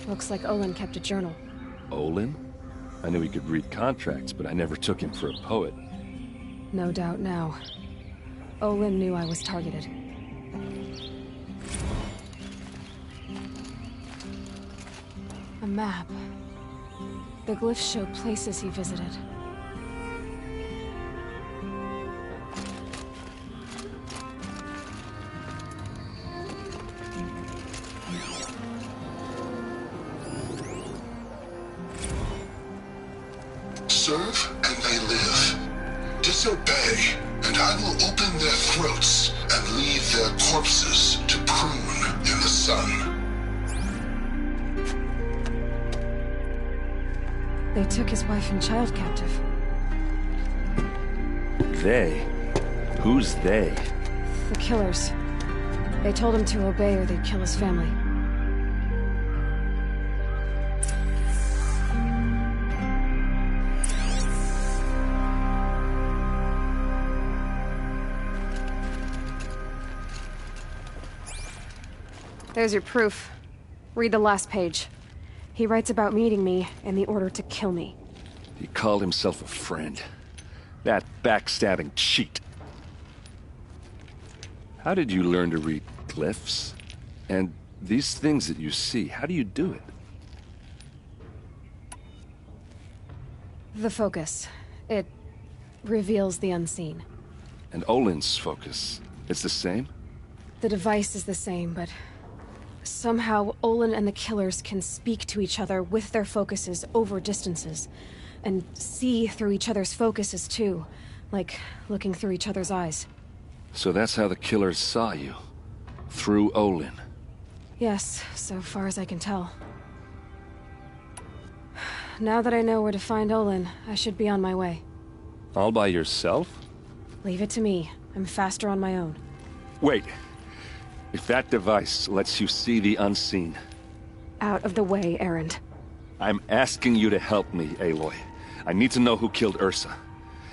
Looks like Olin kept a journal. Olin? I knew he could read contracts, but I never took him for a poet. No doubt now. Olin knew I was targeted. A map. The glyphs show places he visited. Serve and they live. Disobey, and I will open their throats and leave their corpses to prune in the sun. They took his wife and child captive. They? Who's they? The killers. They told him to obey or they'd kill his family. There's your proof. Read the last page. He writes about meeting me and the order to kill me. He called himself a friend. That backstabbing cheat. How did you learn to read glyphs? And these things that you see, how do you do it? The focus. It reveals the unseen. And Olin's focus, it's the same? The device is the same, but somehow Olin and the killers can speak to each other with their focuses over distances. And see through each other's focuses too. Like looking through each other's eyes. So that's how the killers saw you? Through Olin? Yes, so far as I can tell. Now that I know where to find Olin, I should be on my way. All by yourself? Leave it to me. I'm faster on my own. Wait. If that device lets you see the unseen... Out of the way, Erend. I'm asking you to help me, Aloy. I need to know who killed Ursa.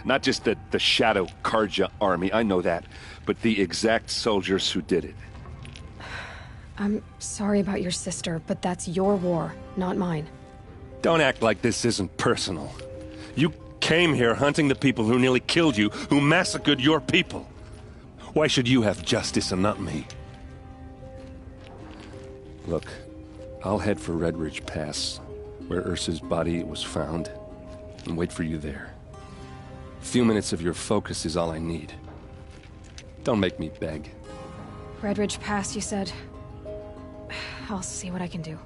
Not just the Shadow Karja army, I know that, but the exact soldiers who did it. I'm sorry about your sister, but that's your war, not mine. Don't act like this isn't personal. You came here hunting the people who nearly killed you, who massacred your people. Why should you have justice and not me? Look, I'll head for Red Ridge Pass, where Ursa's body was found, and wait for you there. A few minutes of your focus is all I need. Don't make me beg. Red Ridge Pass, you said? I'll see what I can do.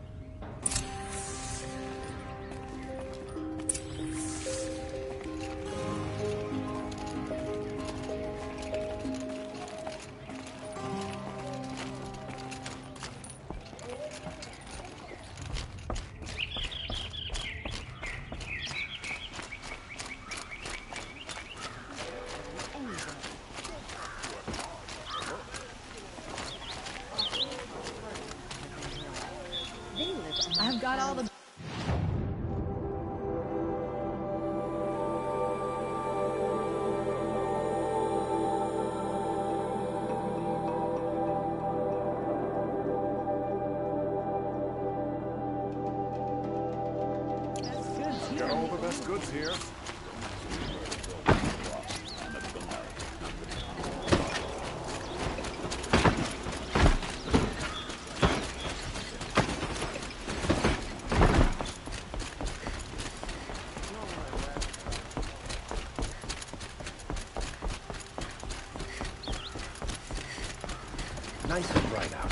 I've got all the... Got all the best goods here. Nice and bright out.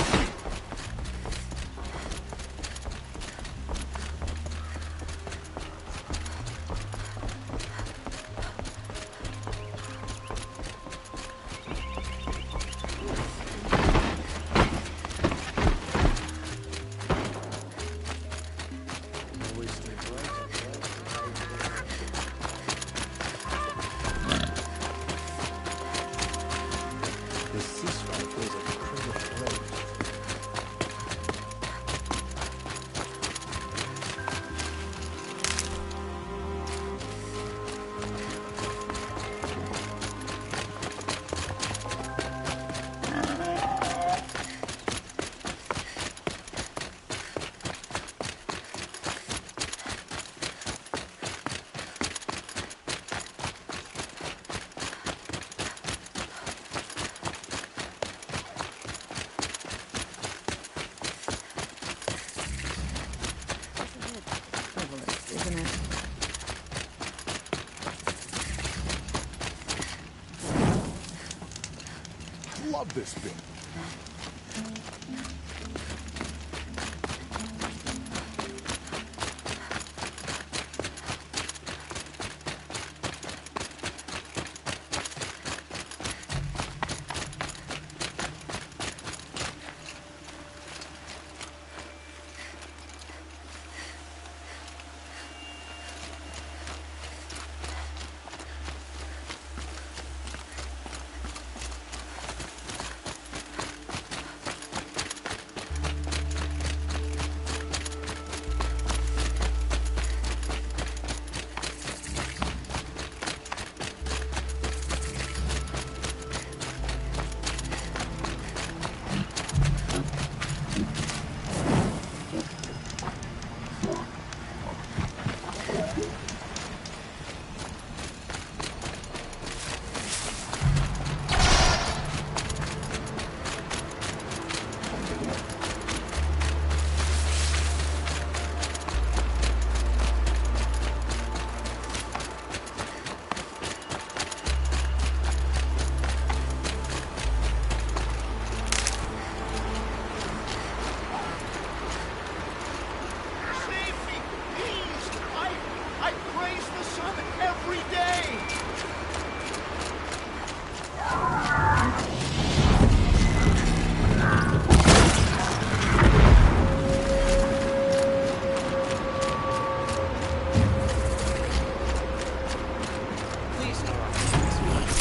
This ceasefire feels like a cradle of blows. Isn't it? Love this bit.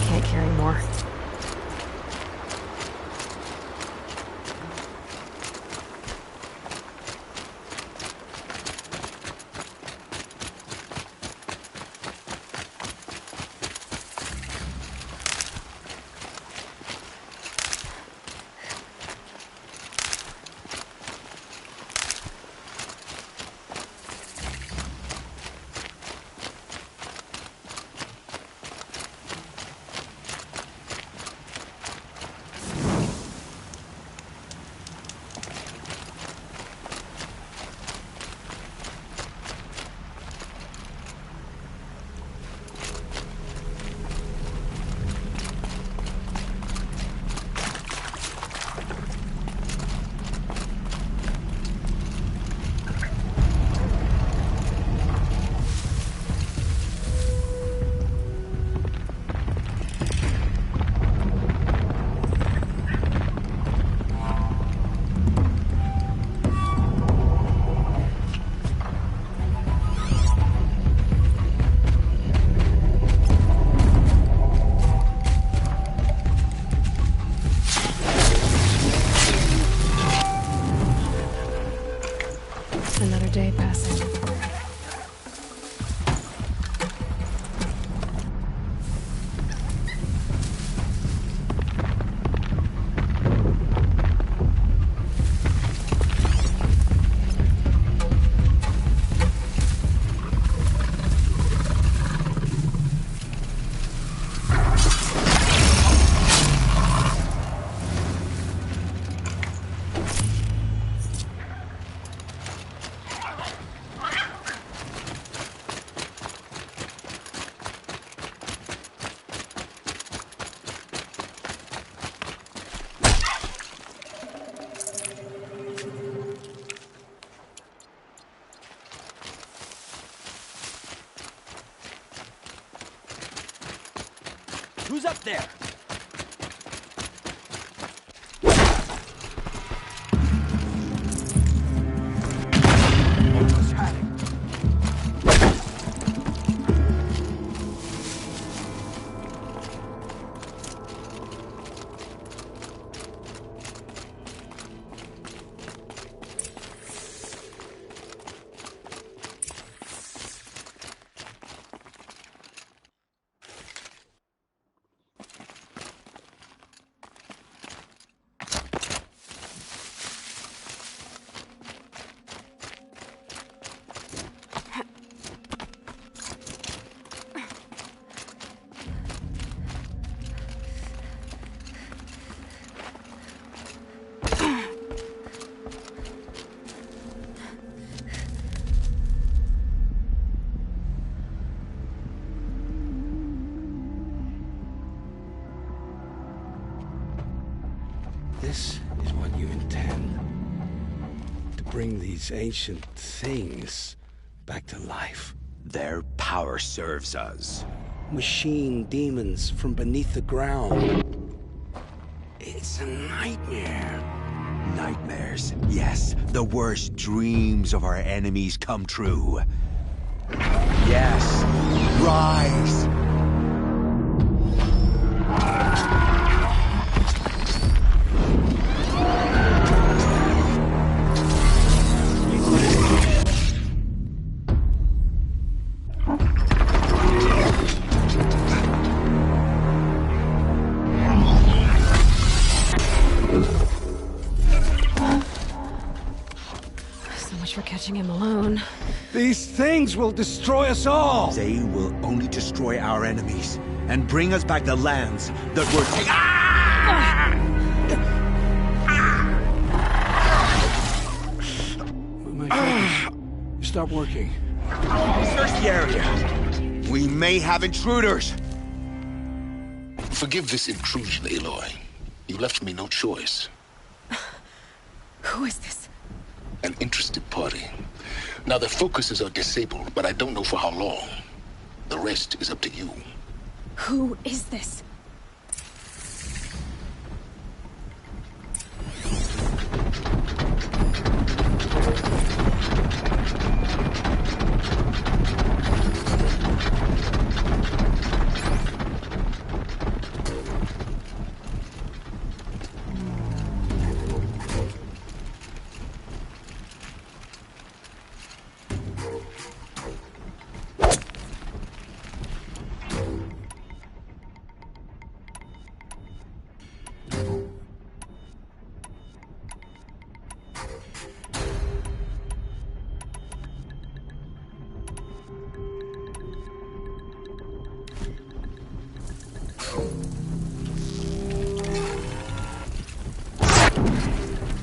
Can't carry more. Another day passing. Who's up there? Almost had it. this is what you intend. To bring these ancient things back to life. Their power serves us. Machine demons from beneath the ground. It's a nightmare. Nightmares, yes. The worst dreams of our enemies come true. Yes, rise! For catching him alone. These things will destroy us all! They will only destroy our enemies and bring us back the lands that were My focus. Stop working. Search the area. We may have intruders. Forgive this intrusion, Aloy. You left me no choice. Who is this? An interested party. Now, their focuses are disabled, but I don't know for how long. The rest is up to you. Who is this?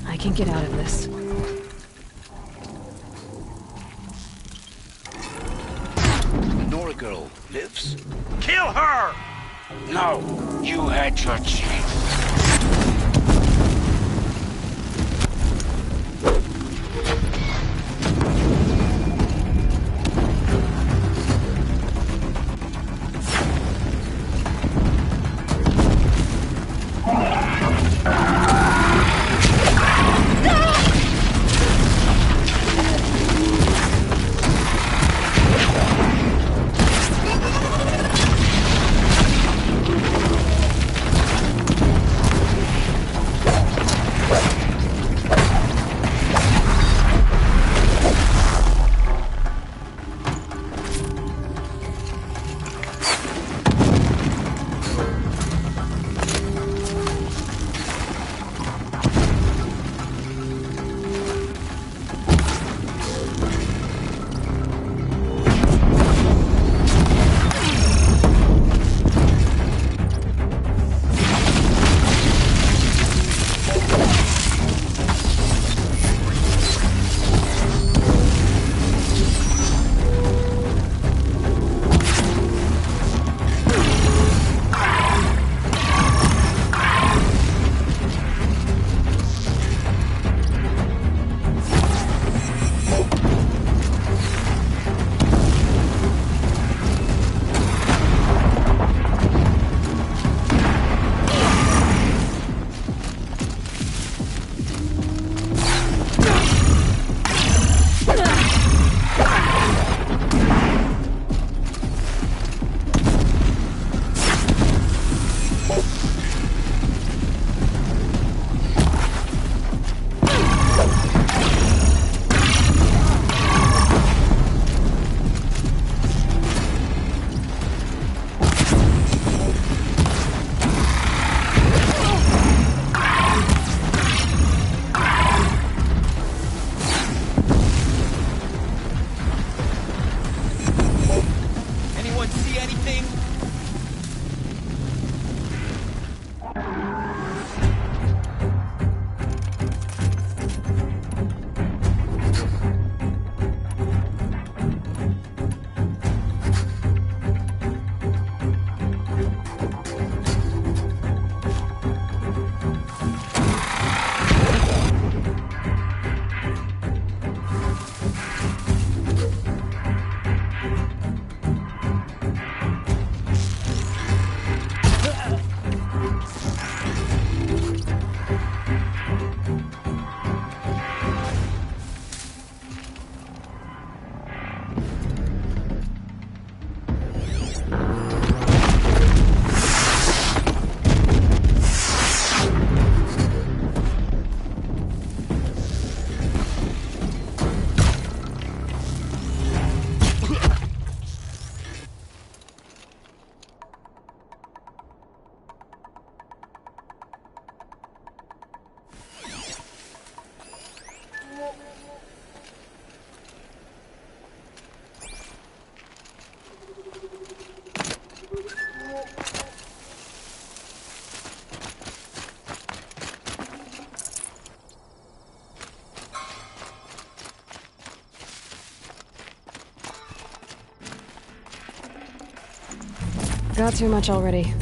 I can get out of this. Nora girl lives? Kill her! No, you had your chance. got too much already.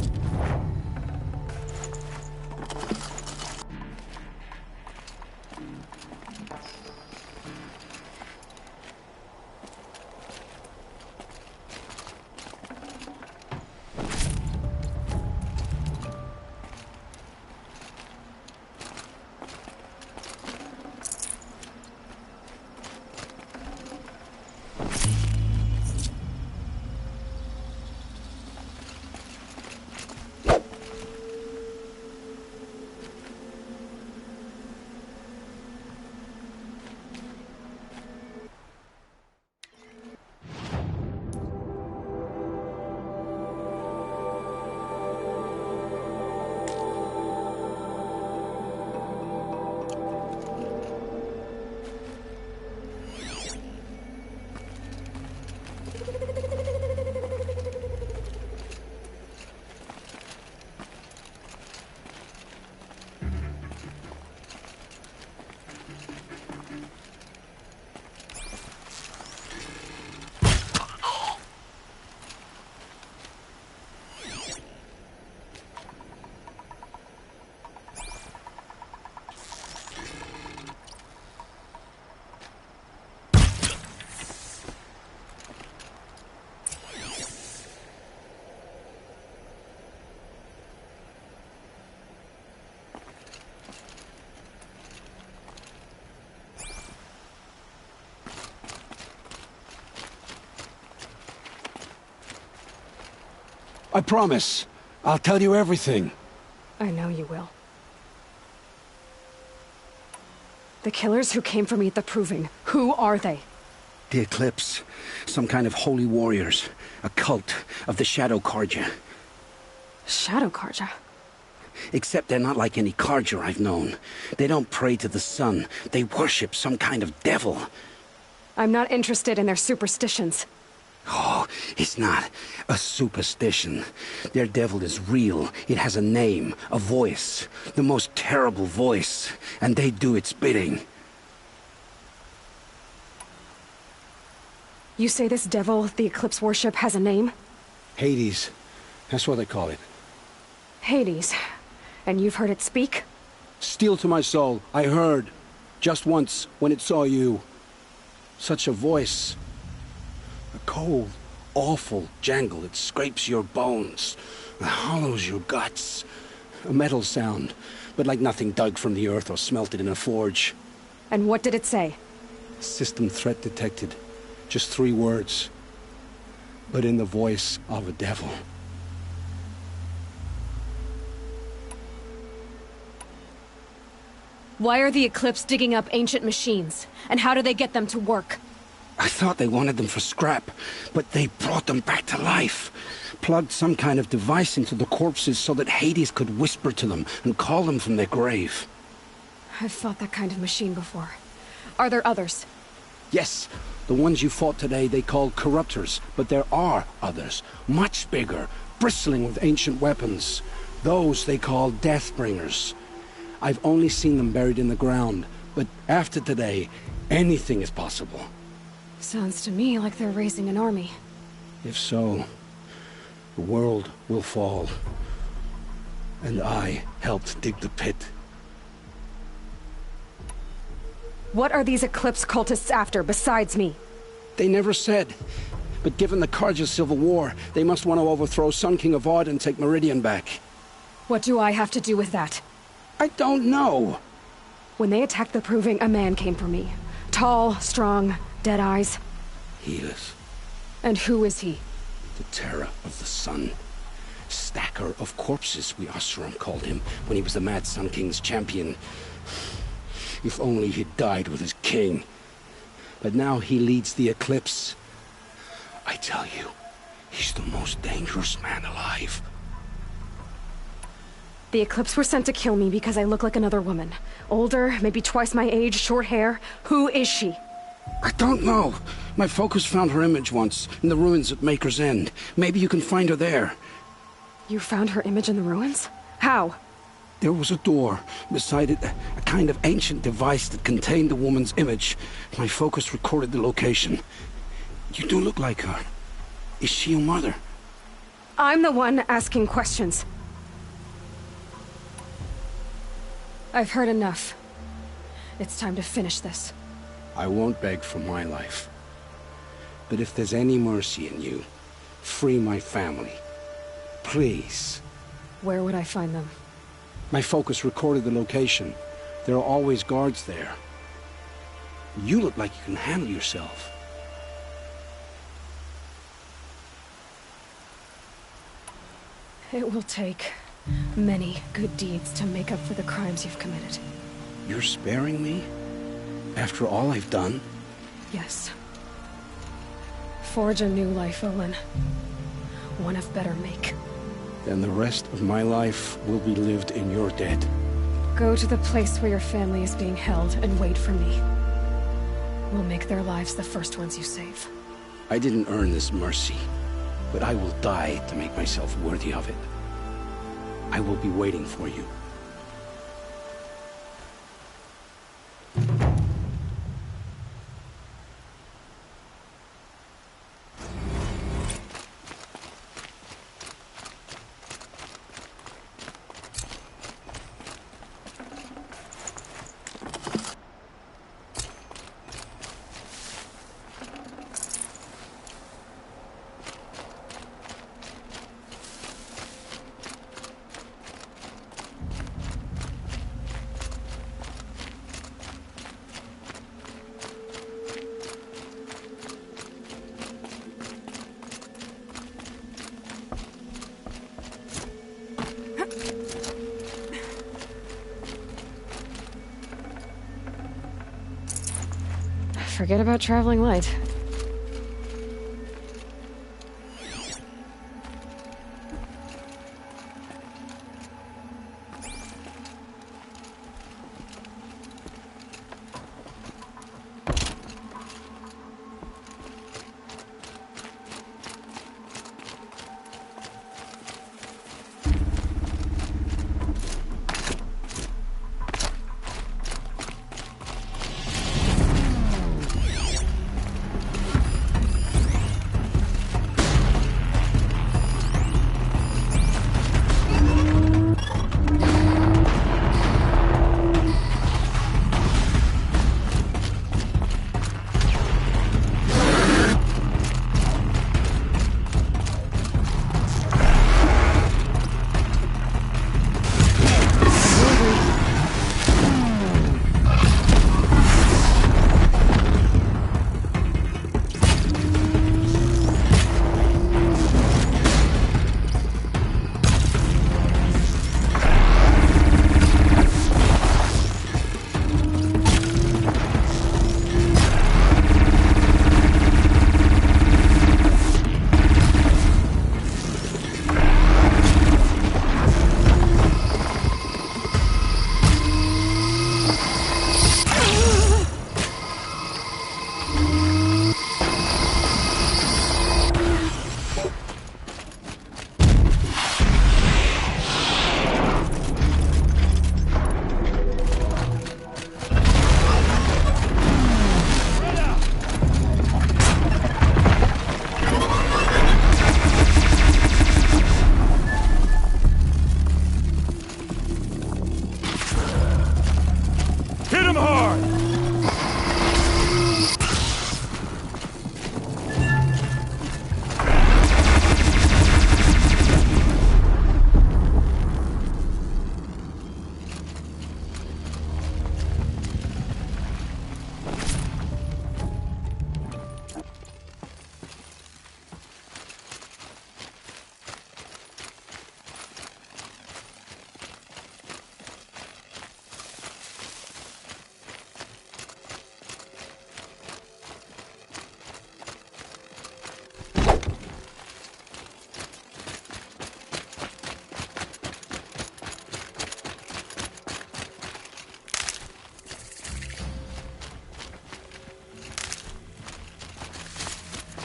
I promise. I'll tell you everything. I know you will. The killers who came for me at the Proving, who are they? The Eclipse. Some kind of holy warriors. A cult of the Shadow Carja. Shadow Carja? Except they're not like any Carja I've known. They don't pray to the sun. They worship some kind of devil. I'm not interested in their superstitions. Oh, it's not a superstition. Their devil is real. It has a name, a voice, the most terrible voice, and they do its bidding. You say this devil the Eclipse worship has a name? Hades. That's what they call it. Hades. And you've heard it speak? Steel to my soul, I heard. Just once, when it saw you. Such a voice. A cold, awful jangle that scrapes your bones, that hollows your guts. A metal sound, but like nothing dug from the earth or smelted in a forge. And what did it say? System threat detected. Just 3 words. But in the voice of a devil. Why are the Eclipse digging up ancient machines? And how do they get them to work? I thought they wanted them for scrap, but they brought them back to life. Plugged some kind of device into the corpses so that Hades could whisper to them and call them from their grave. I've fought that kind of machine before. Are there others? Yes, the ones you fought today they called corruptors, but there are others, much bigger, bristling with ancient weapons. Those they call Deathbringers. I've only seen them buried in the ground, but after today, anything is possible. Sounds to me like they're raising an army. If so, the world will fall. And I helped dig the pit. What are these Eclipse cultists after, besides me? They never said. But given the Carja civil war, they must want to overthrow Sun King Avad and take Meridian back. What do I have to do with that? I don't know. When they attacked the Proving, a man came for me. Tall, strong, dead eyes. He is. And who is he? The terror of the sun. Stacker of corpses, we Oseram called him, when he was the Mad Sun King's champion. If only he'd died with his king. But now he leads the Eclipse. I tell you, he's the most dangerous man alive. The Eclipse were sent to kill me because I look like another woman. Older, maybe twice my age, short hair. Who is she? I don't know. My focus found her image once, in the ruins at Maker's End. Maybe you can find her there. You found her image in the ruins? How? There was a door. Beside it, a kind of ancient device that contained the woman's image. My focus recorded the location. You do look like her. Is she your mother? I'm the one asking questions. I've heard enough. It's time to finish this. I won't beg for my life. But if there's any mercy in you, free my family. Please. Where would I find them? My focus recorded the location. There are always guards there. You look like you can handle yourself. It will take many good deeds to make up for the crimes you've committed. You're sparing me? After all I've done? Yes. Forge a new life, Olin. One of better make. Then the rest of my life will be lived in your debt. Go to the place where your family is being held and wait for me. We'll make their lives the first ones you save. I didn't earn this mercy, but I will die to make myself worthy of it. I will be waiting for you. Forget about traveling light.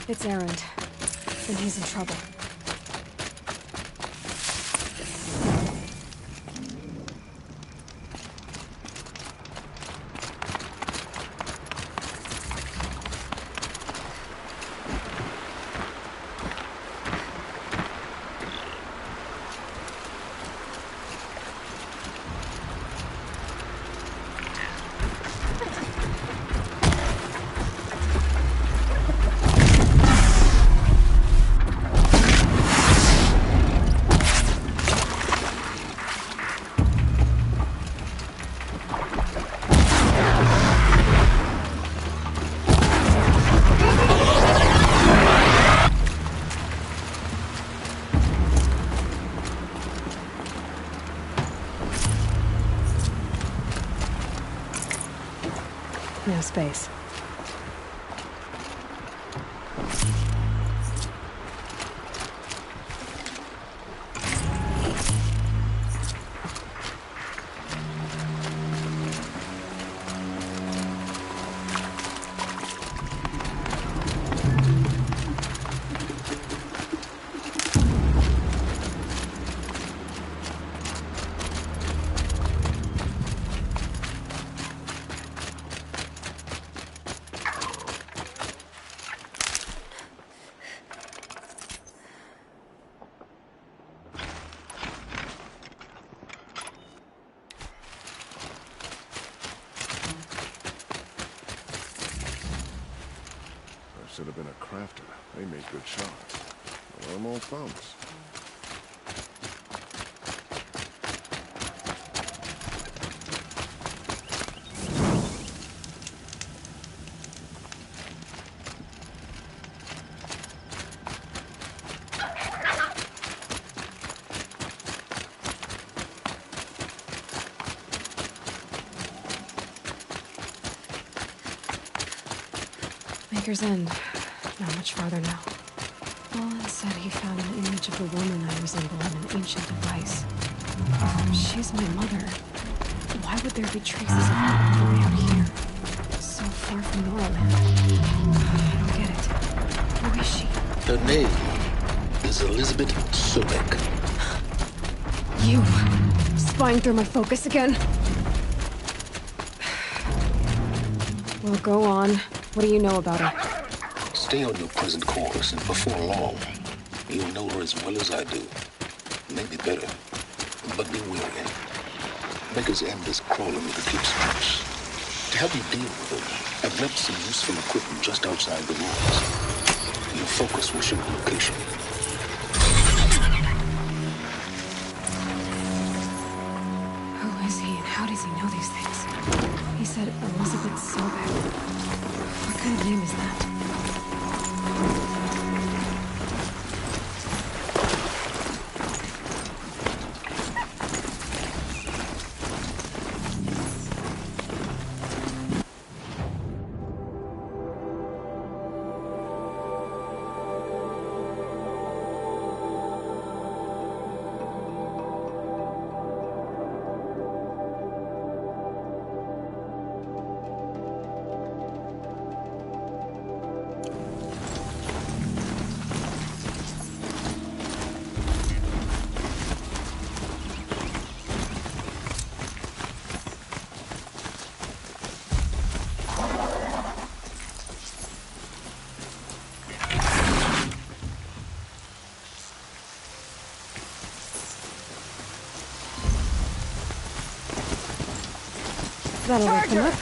It's Erend, and he's in trouble. space. Should have been a crafter. They made good shots. Well, I'm all thumbs. Maker's End. Not much farther now. Olin said he found an image of the woman I resemble on an ancient device. She's my mother. Why would there be traces of her all the way out here? So far from Noraland. I don't get it. Who is she? Her name is Elizabeth Sobek. You! Spying through my focus again? Well, go on. What do you know about her? Stay on your present course, and before long, you'll know her as well as I do. Maybe better. But be wary. Maker's End is crawling with the keepsakes. To help you deal with her, I've left some useful equipment just outside the walls. Your focus will show the location. Who is he and how does he know these things? He said Elizabeth Sobek. What kind of name is that? That'll wake them up.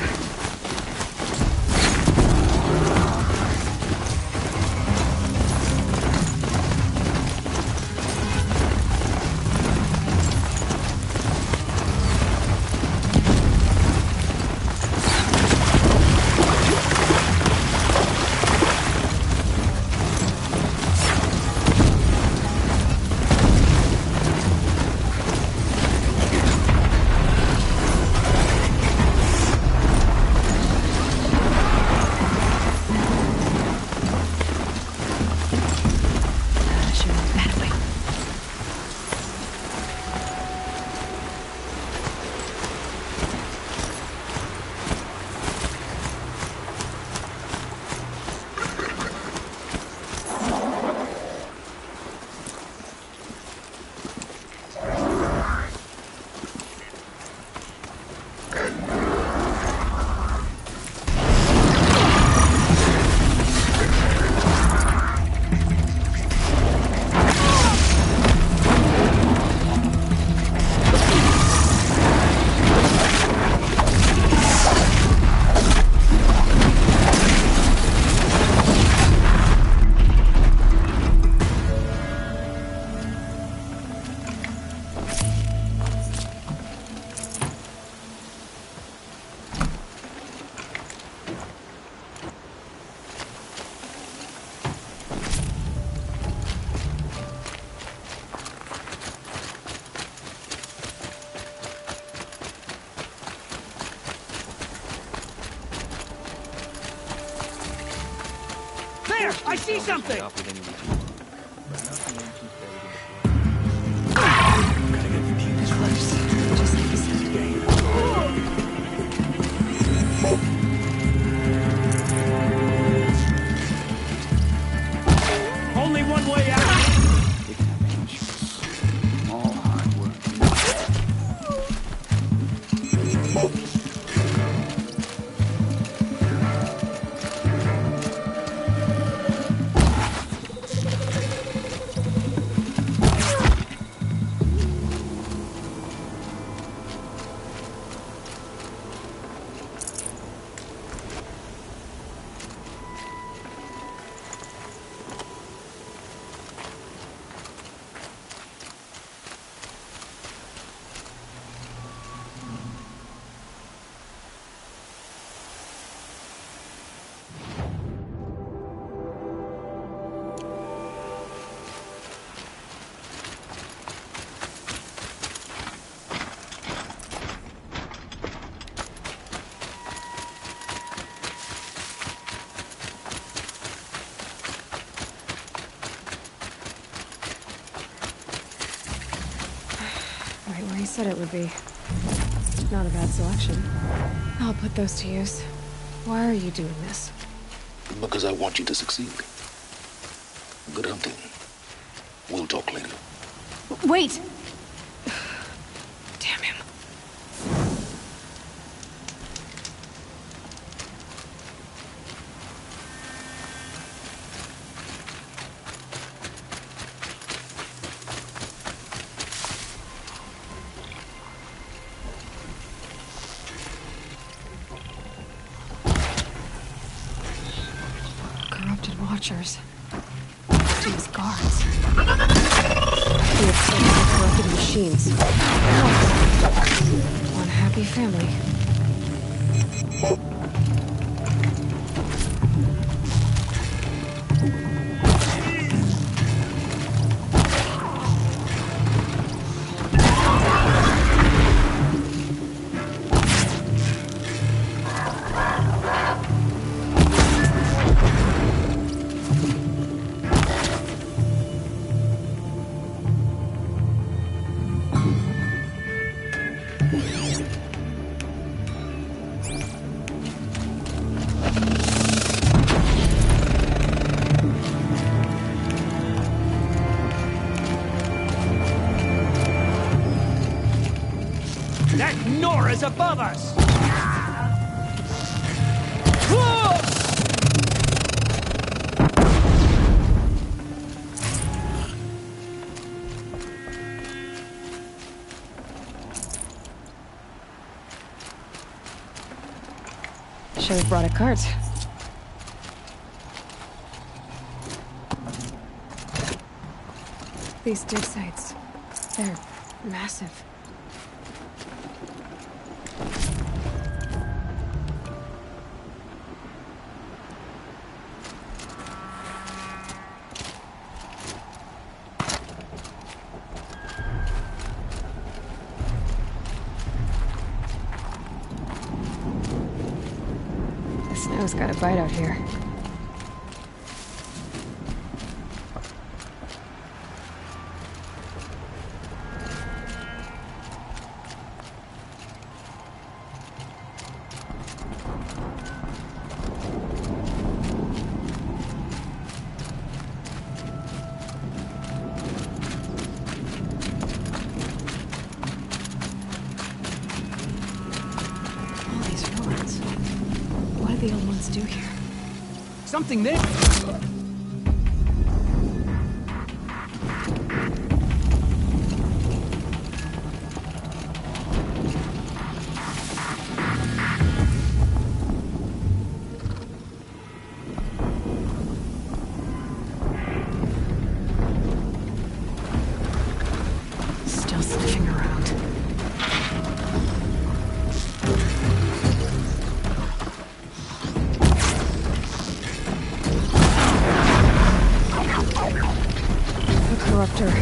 There! I see something! Just like you said. Only one way out! All hard work. Right where he said it would be. Not a bad selection. I'll put those to use. Why are you doing this? Because I want you to succeed. Good hunting. We'll talk later. Wait! Damn him. Corrupted watchers. These guards. He had taken the corrupted machines. One happy family. That Nora's above us! Should have brought a cart. These dig sites, they're massive. The snow's got a bite out here. All these ruins. What did the old ones do here? Something there! Still sniffing around. The corruptor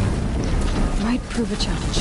might prove a challenge.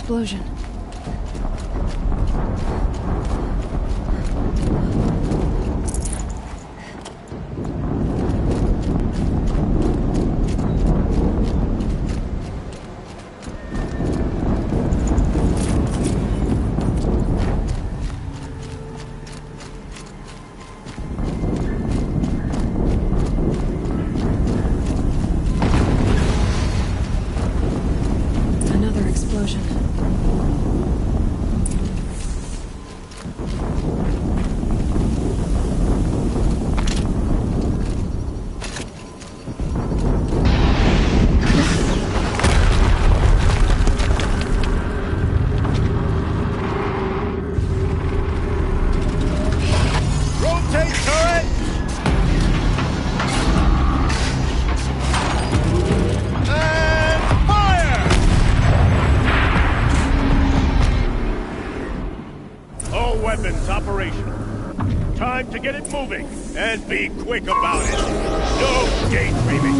explosion. Another explosion. Rotate turret! And fire! All weapons operational. Time to get it moving, and be quick about it. No daydreaming.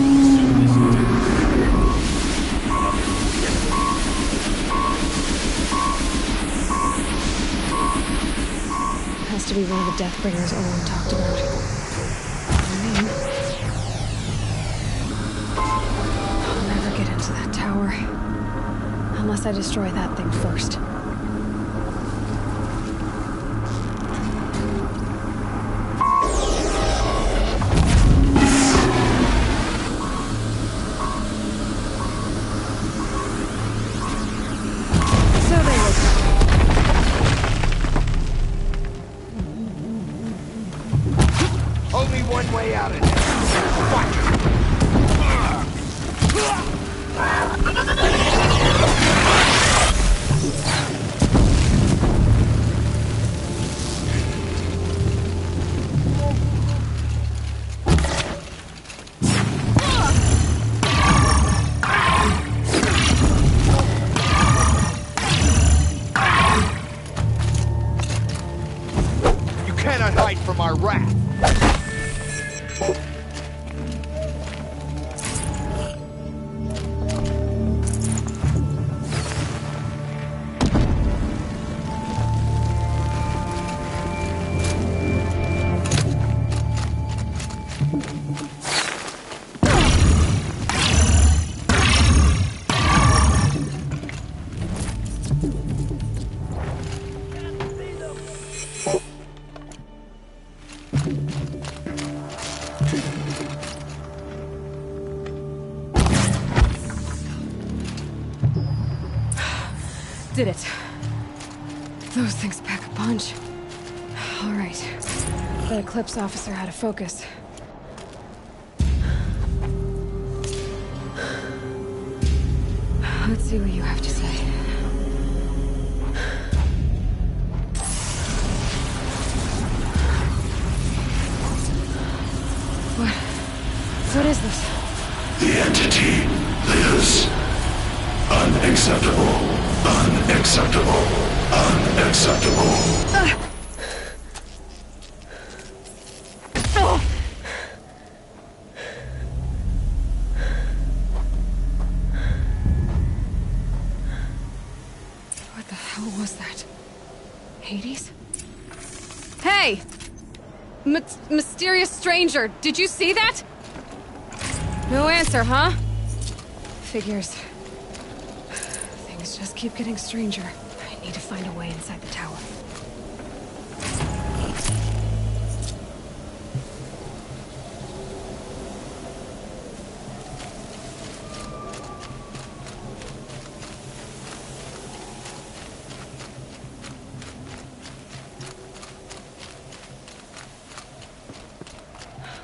Has to be one of the Deathbringers Owen talked about. I'll never get into that tower. Unless I destroy that thing first. So they look. Only one way out of this. You cannot hide from our wrath. Did it. Those things pack a punch. All right. That Eclipse officer had a focus. Let's see what you have to say. What is this? The entity lives. Unacceptable. Unacceptable. Unacceptable. What the hell was that? Hades? Hey! Mysterious stranger, did you see that? No answer, huh? Figures. Things just keep getting stranger. I need to find a way inside the tower.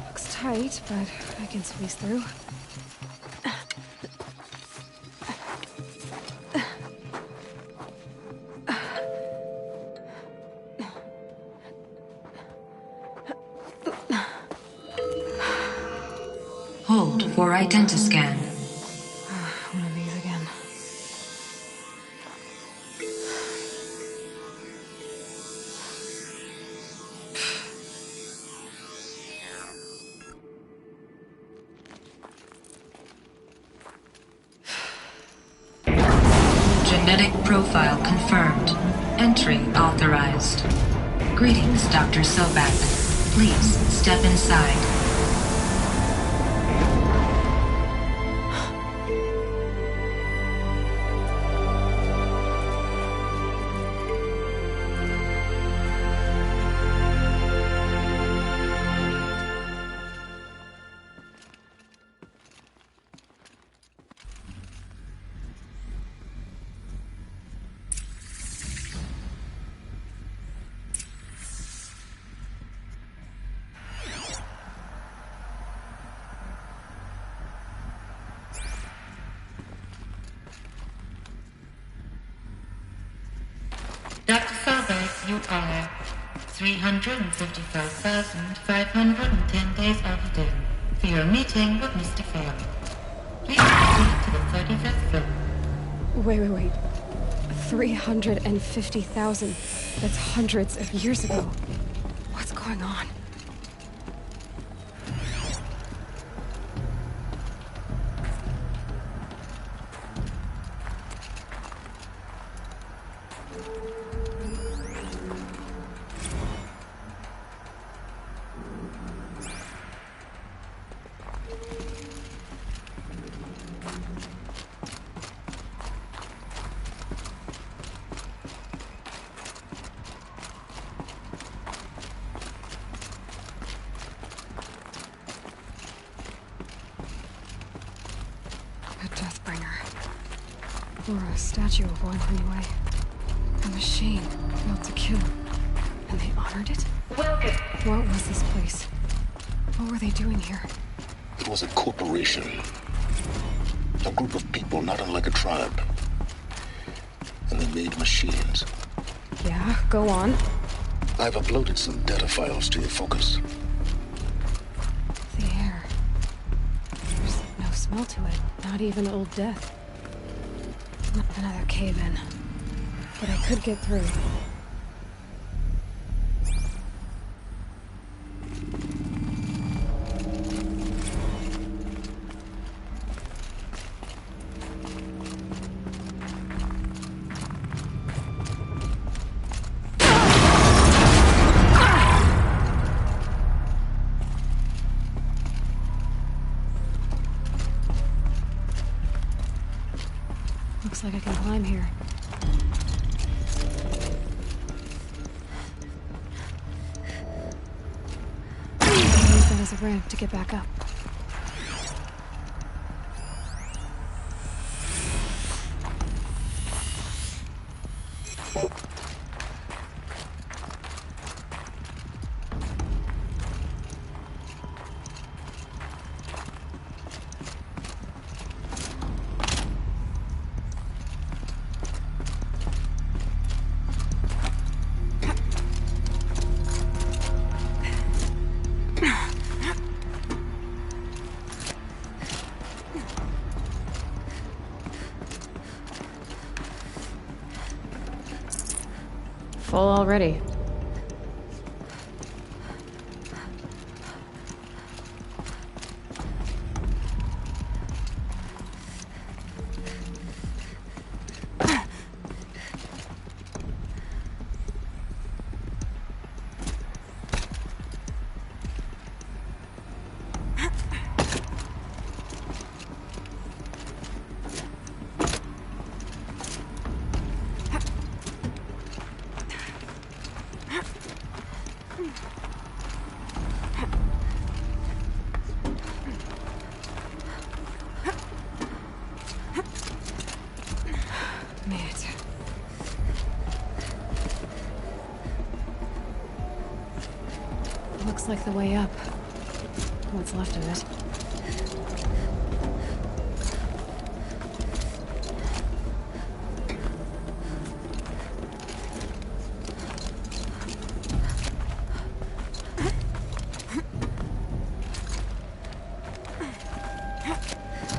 Looks tight, but I can squeeze through. Hold for identiscan. One of these again. Genetic profile confirmed. Entry authorized. Greetings, Dr. Sobek. Please step inside. Dr. Sobek, you are 355,510 days overdue for your meeting with Mr. Farrell. Please proceed to the 35th floor. Wait. 350,000. That's hundreds of years ago. What's going on? Or a statue of one, anyway. A machine built to kill. And they honored it? Welcome. What was this place? What were they doing here? It was a corporation. A group of people not unlike a tribe. And they made machines. Yeah, go on. I've uploaded some data files to your focus. The air. There's no smell to it. Not even Old Death. Another cave-in. But I could get through. Looks like I can climb here. I'll use that as a ramp to get back up. Full already. Looks like the way up. What's left of it.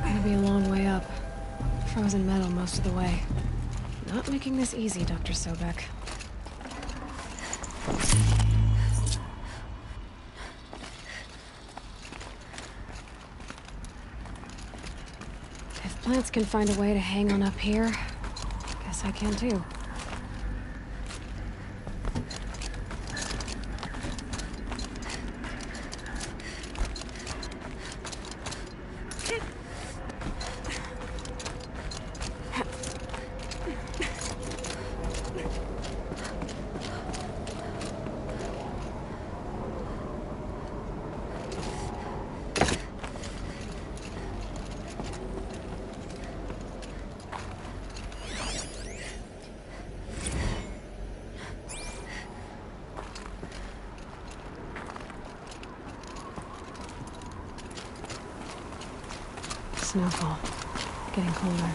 Gonna be a long way up. Frozen metal most of the way. Not making this easy, Dr. Sobek. If plants can find a way to hang on up here, Guess I can too. Snowfall. Getting colder.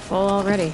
Full already.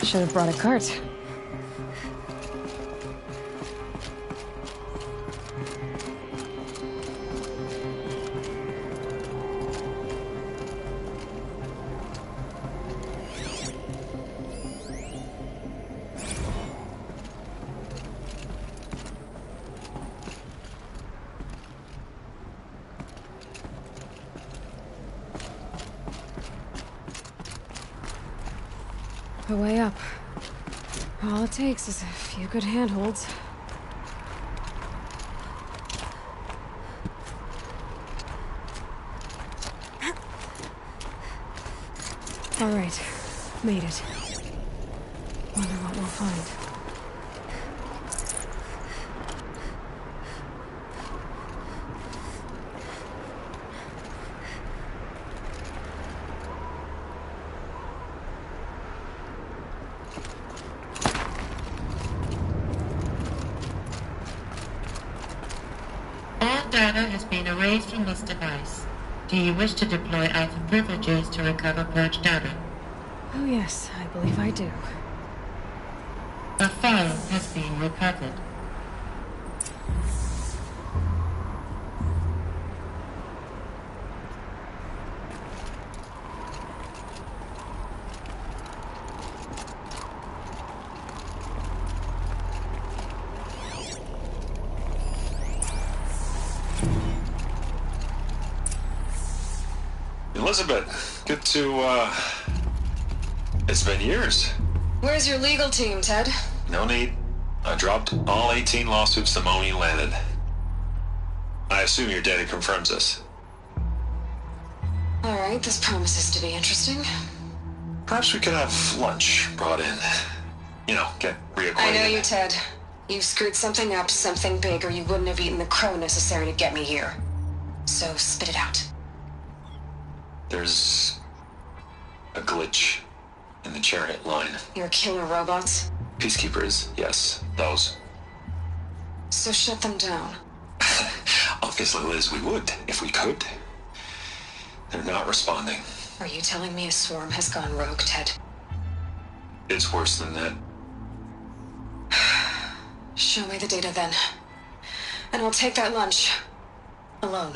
Should have brought a cart. The way up. All it takes is a few good handholds. All right, made it. Wonder what we'll find. All data has been erased from this device. Do you wish to deploy Alpha privileges to recover purged data? Oh yes, I believe I do. A file has been recovered. Elizabeth, good to, it's been years. Where's your legal team, Ted? No need. I dropped all 18 lawsuits the moment you landed. I assume your data confirms this. All right, this promises to be interesting. Perhaps we could have lunch brought in. You know, get reacquainted. I know you, Ted. You screwed something up, something big, or you wouldn't have eaten the crow necessary to get me here. So spit it out. There's a glitch in the chariot line. Your killer robots? Peacekeepers, yes, those. So shut them down. Obviously, Liz, we would, if we could. They're not responding. Are you telling me a swarm has gone rogue, Ted? It's worse than that. Show me the data then. And I'll take that lunch. Alone.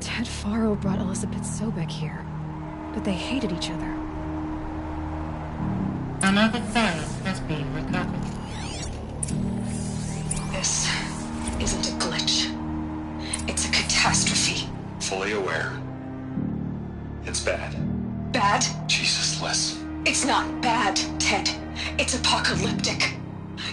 Ted Faro brought Elizabeth Sobek here, but they hated each other. Another file has been recovered. This isn't a glitch. It's a catastrophe. Fully aware. It's bad. Bad? Jesus, Liz. It's not bad, Ted. It's apocalyptic.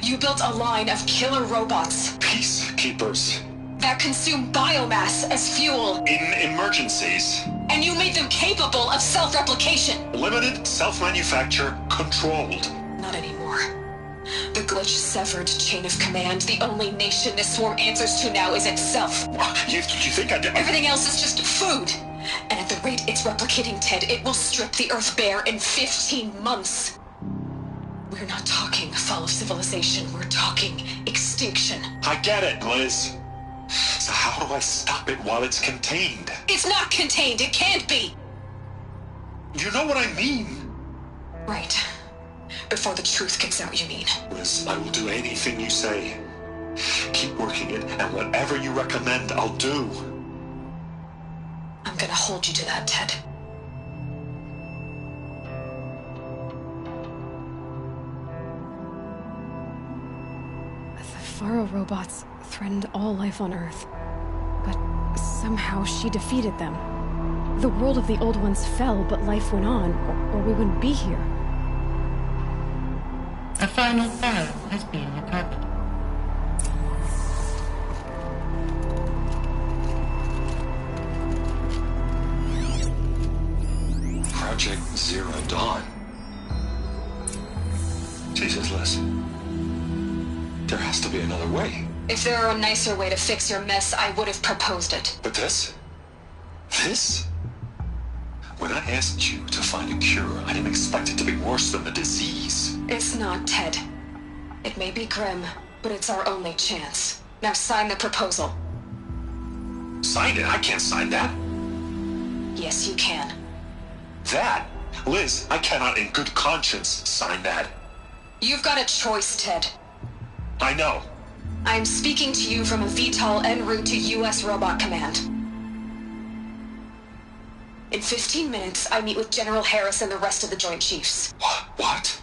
You built a line of killer robots. Peacekeepers. That consume biomass as fuel. In emergencies. And you made them capable of self-replication. Limited, self-manufacture, controlled. Not anymore. The glitch severed chain of command. The only nation this swarm answers to now is itself. You think I did? Everything else is just food. And at the rate it's replicating, Ted, it will strip the Earth bare in 15 months. We're not talking fall of civilization. We're talking extinction. I get it, Liz. So how do I stop it while it's contained? It's not contained. It can't be. You know what I mean? Right. Before the truth gets out, you mean? Liz, I will do anything you say. Keep working it, and whatever you recommend, I'll do. I'm gonna hold you to that, Ted. The Faro robots threatened all life on Earth, but somehow she defeated them. The world of the old ones fell, but life went on, or we wouldn't be here. A final file has been recovered. Project Zero Dawn. Jesus, Liz. There has to be another way. If there were a nicer way to fix your mess, I would have proposed it. But this? This? When I asked you to find a cure, I didn't expect it to be worse than the disease. It's not, Ted. It may be grim, but it's our only chance. Now sign the proposal. Sign it? I can't sign that. Yes, you can. That? Liz, I cannot in good conscience sign that. You've got a choice, Ted. I know. I'm speaking to you from a VTOL en route to U.S. Robot Command. In 15 minutes, I meet with General Harris and the rest of the Joint Chiefs. What?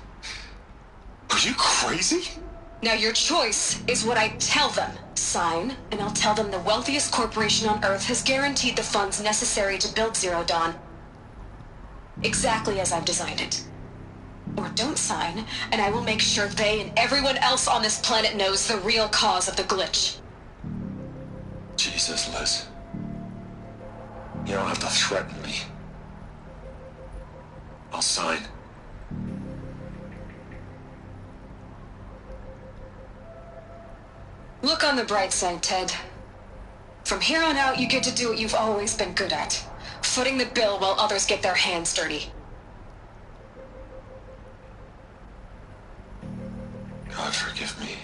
Are you crazy? Now your choice is what I tell them. Sign, and I'll tell them the wealthiest corporation on Earth has guaranteed the funds necessary to build Zero Dawn. Exactly as I've designed it. Or don't sign, and I will make sure they and everyone else on this planet knows the real cause of the glitch. Jesus, Liz. You don't have to threaten me. I'll sign. Look on the bright side, Ted. From here on out, you get to do what you've always been good at. Footing the bill while others get their hands dirty. God forgive me.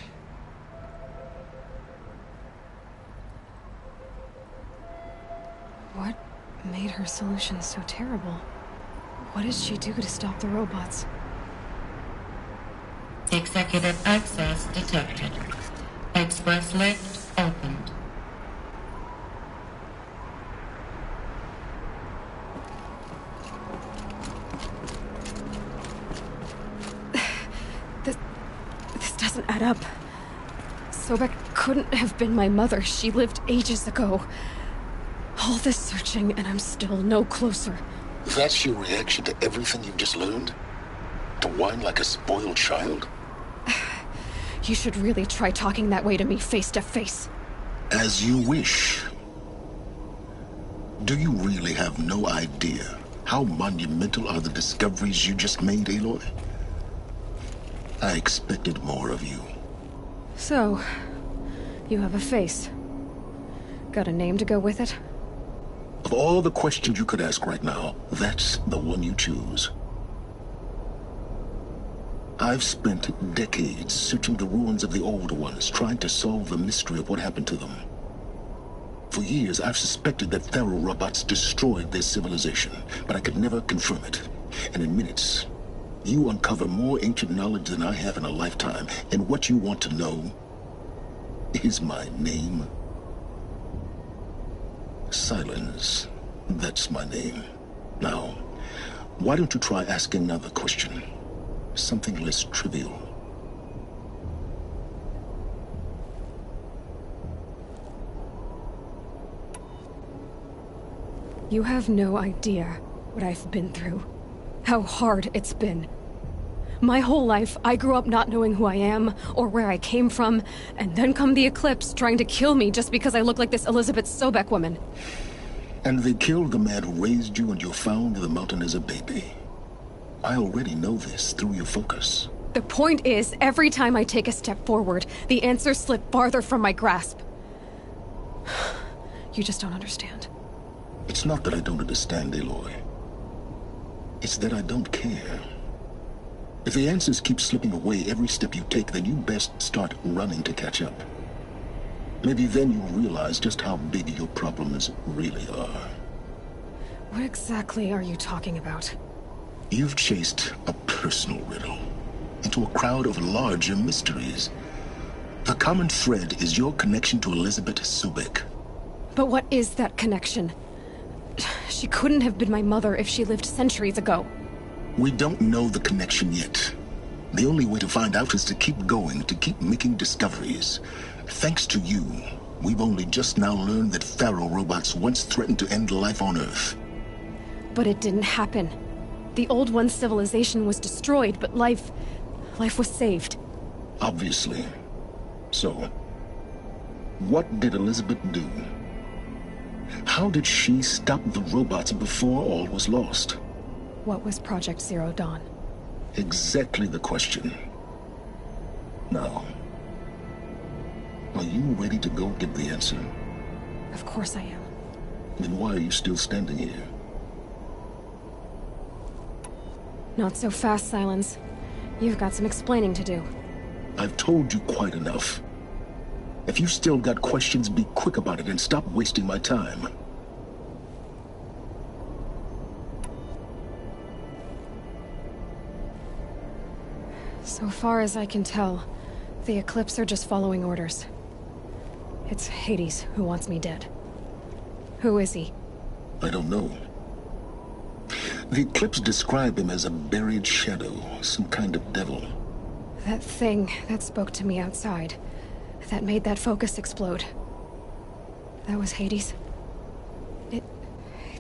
What made her solution so terrible? What did she do to stop the robots? Executive access detected. Express lift opened. This doesn't add up. Sobek couldn't have been my mother. She lived ages ago. All this searching, and I'm still no closer. That's your reaction to everything you've just learned? To whine like a spoiled child? You should really try talking that way to me face to face. As you wish. Do you really have no idea how monumental are the discoveries you just made, Aloy? I expected more of you. So, you have a face. Got a name to go with it? Of all the questions you could ask right now, that's the one you choose. I've spent decades searching the ruins of the older ones, trying to solve the mystery of what happened to them. For years, I've suspected that Pharaoh robots destroyed their civilization, but I could never confirm it. And in minutes, you uncover more ancient knowledge than I have in a lifetime, and what you want to know is my name. Silence. That's my name. Now, why don't you try asking another question? Something less trivial. You have no idea what I've been through. How hard it's been. My whole life, I grew up not knowing who I am, or where I came from, and then come the Eclipse trying to kill me just because I look like this Elizabeth Sobek woman. And they killed the man who raised you and you found the mountain as a baby. I already know this through your focus. The point is, every time I take a step forward, the answers slip farther from my grasp. You just don't understand. It's not that I don't understand, Aloy. It's that I don't care. If the answers keep slipping away every step you take, then you best start running to catch up. Maybe then you'll realize just how big your problems really are. What exactly are you talking about? You've chased a personal riddle into a crowd of larger mysteries. The common thread is your connection to Elizabeth Sobek. But what is that connection? She couldn't have been my mother if she lived centuries ago. We don't know the connection yet. The only way to find out is to keep going, to keep making discoveries. Thanks to you, we've only just now learned that Pharaoh robots once threatened to end life on Earth. But it didn't happen. The Old One's civilization was destroyed, but life was saved. Obviously. So, what did Elizabeth do? How did she stop the robots before all was lost? What was Project Zero Dawn? Exactly the question. Now, are you ready to go get the answer? Of course I am. Then why are you still standing here? Not so fast, Silence. You've got some explaining to do. I've told you quite enough. If you've still got questions, be quick about it and stop wasting my time. So far as I can tell, the Eclipse are just following orders. It's Hades who wants me dead. Who is he? I don't know. The Eclipse describe him as a buried shadow, some kind of devil. That thing that spoke to me outside, that made that focus explode. That was Hades. It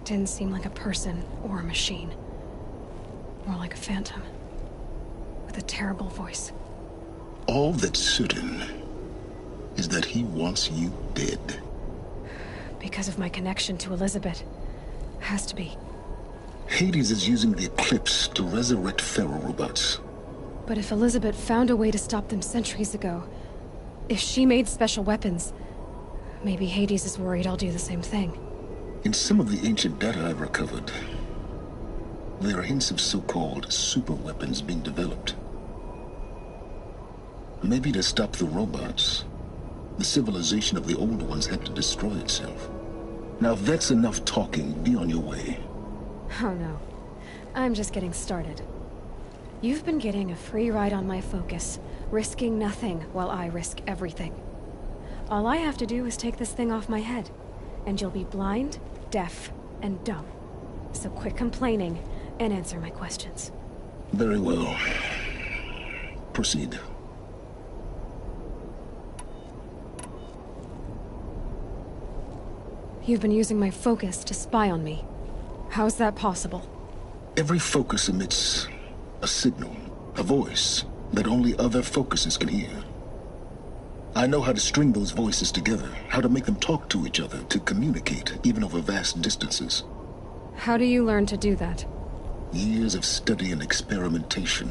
didn't seem like a person or a machine. More like a phantom. With a terrible voice. All that's certain is that he wants you dead. Because of my connection to Elizabeth. Has to be. Hades is using the Eclipse to resurrect Pharaoh robots. But if Elizabeth found a way to stop them centuries ago, if she made special weapons, maybe Hades is worried I'll do the same thing. In some of the ancient data I've recovered, there are hints of so-called super weapons being developed. Maybe to stop the robots, the civilization of the old ones had to destroy itself. Now if that's enough talking, be on your way. Oh no. I'm just getting started. You've been getting a free ride on my focus, risking nothing while I risk everything. All I have to do is take this thing off my head, and you'll be blind, deaf, and dumb. So quit complaining and answer my questions. Very well. Proceed. You've been using my focus to spy on me. How's that possible? Every focus emits a signal, a voice, that only other focuses can hear. I know how to string those voices together, how to make them talk to each other, to communicate, even over vast distances. How do you learn to do that? Years of study and experimentation.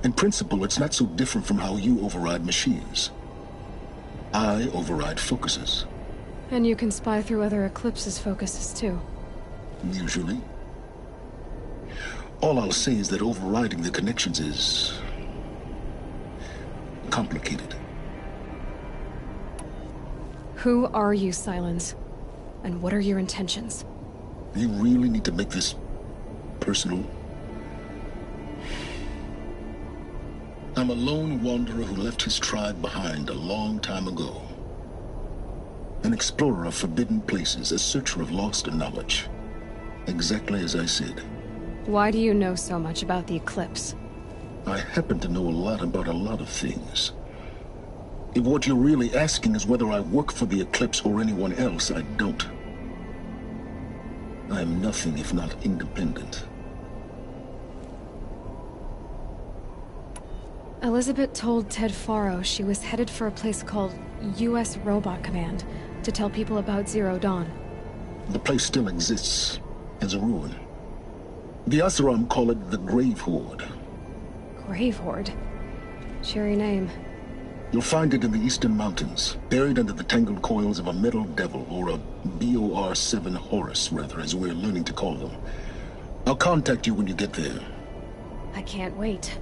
In principle, it's not so different from how you override machines. I override focuses. And you can spy through other Eclipse's focuses, too. Usually. All I'll say is that overriding the connections is complicated. Who are you, Silence? And what are your intentions? You really need to make this personal? I'm a lone wanderer who left his tribe behind a long time ago. An explorer of forbidden places, a searcher of lost knowledge. Exactly as I said. Why do you know so much about the Eclipse? I happen to know a lot about a lot of things. If what you're really asking is whether I work for the Eclipse or anyone else, I don't. I am nothing if not independent. Elizabeth told Ted Faro she was headed for a place called U.S. Robot Command to tell people about Zero Dawn. The place still exists as a ruin. The Asuram call it the Grave Horde. Grave Horde? Cheery name. You'll find it in the Eastern Mountains, buried under the tangled coils of a metal devil, or a BOR-7 Horus, rather, as we're learning to call them. I'll contact you when you get there. I can't wait.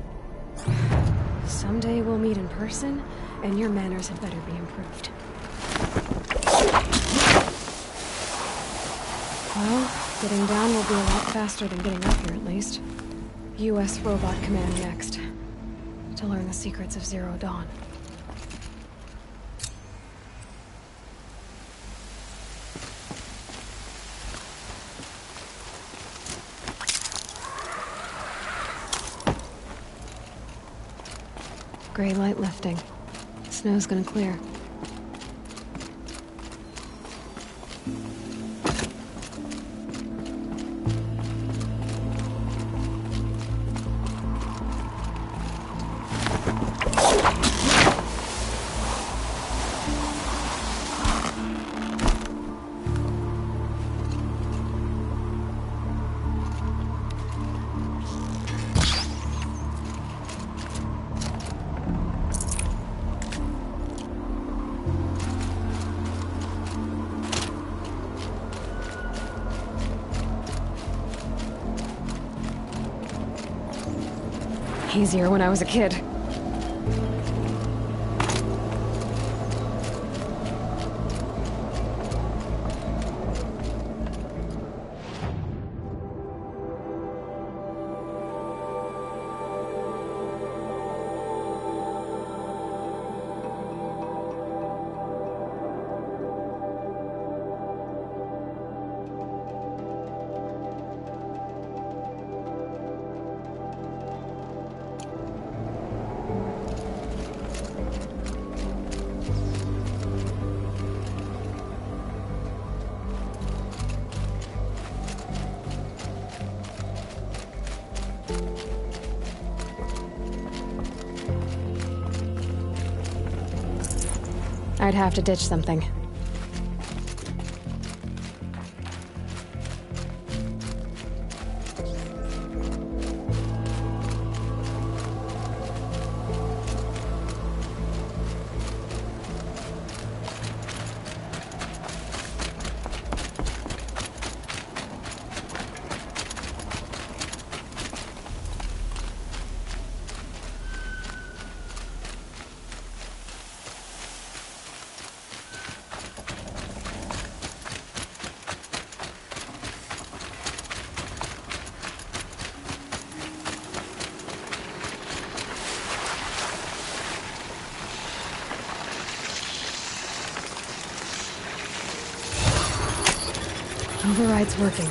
Someday we'll meet in person, and your manners had better be improved. Well, getting down will be a lot faster than getting up here, at least. U.S. Robot Command next. To learn the secrets of Zero Dawn. Gray light lifting. Snow's gonna clear. Easier when I was a kid. I'd have to ditch something. Override's working.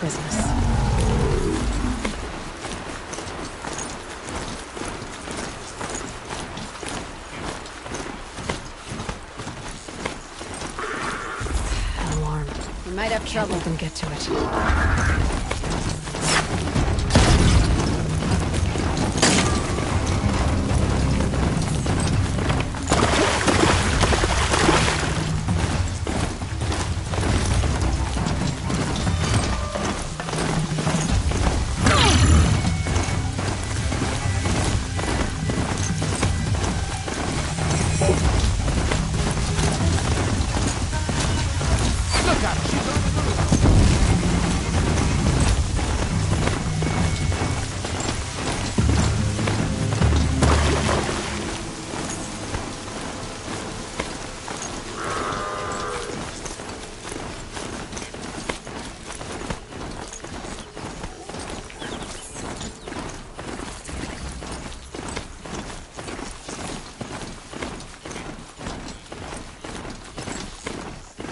business. An alarm. We might have Can't trouble. let them get to it.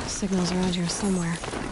Signals around here somewhere.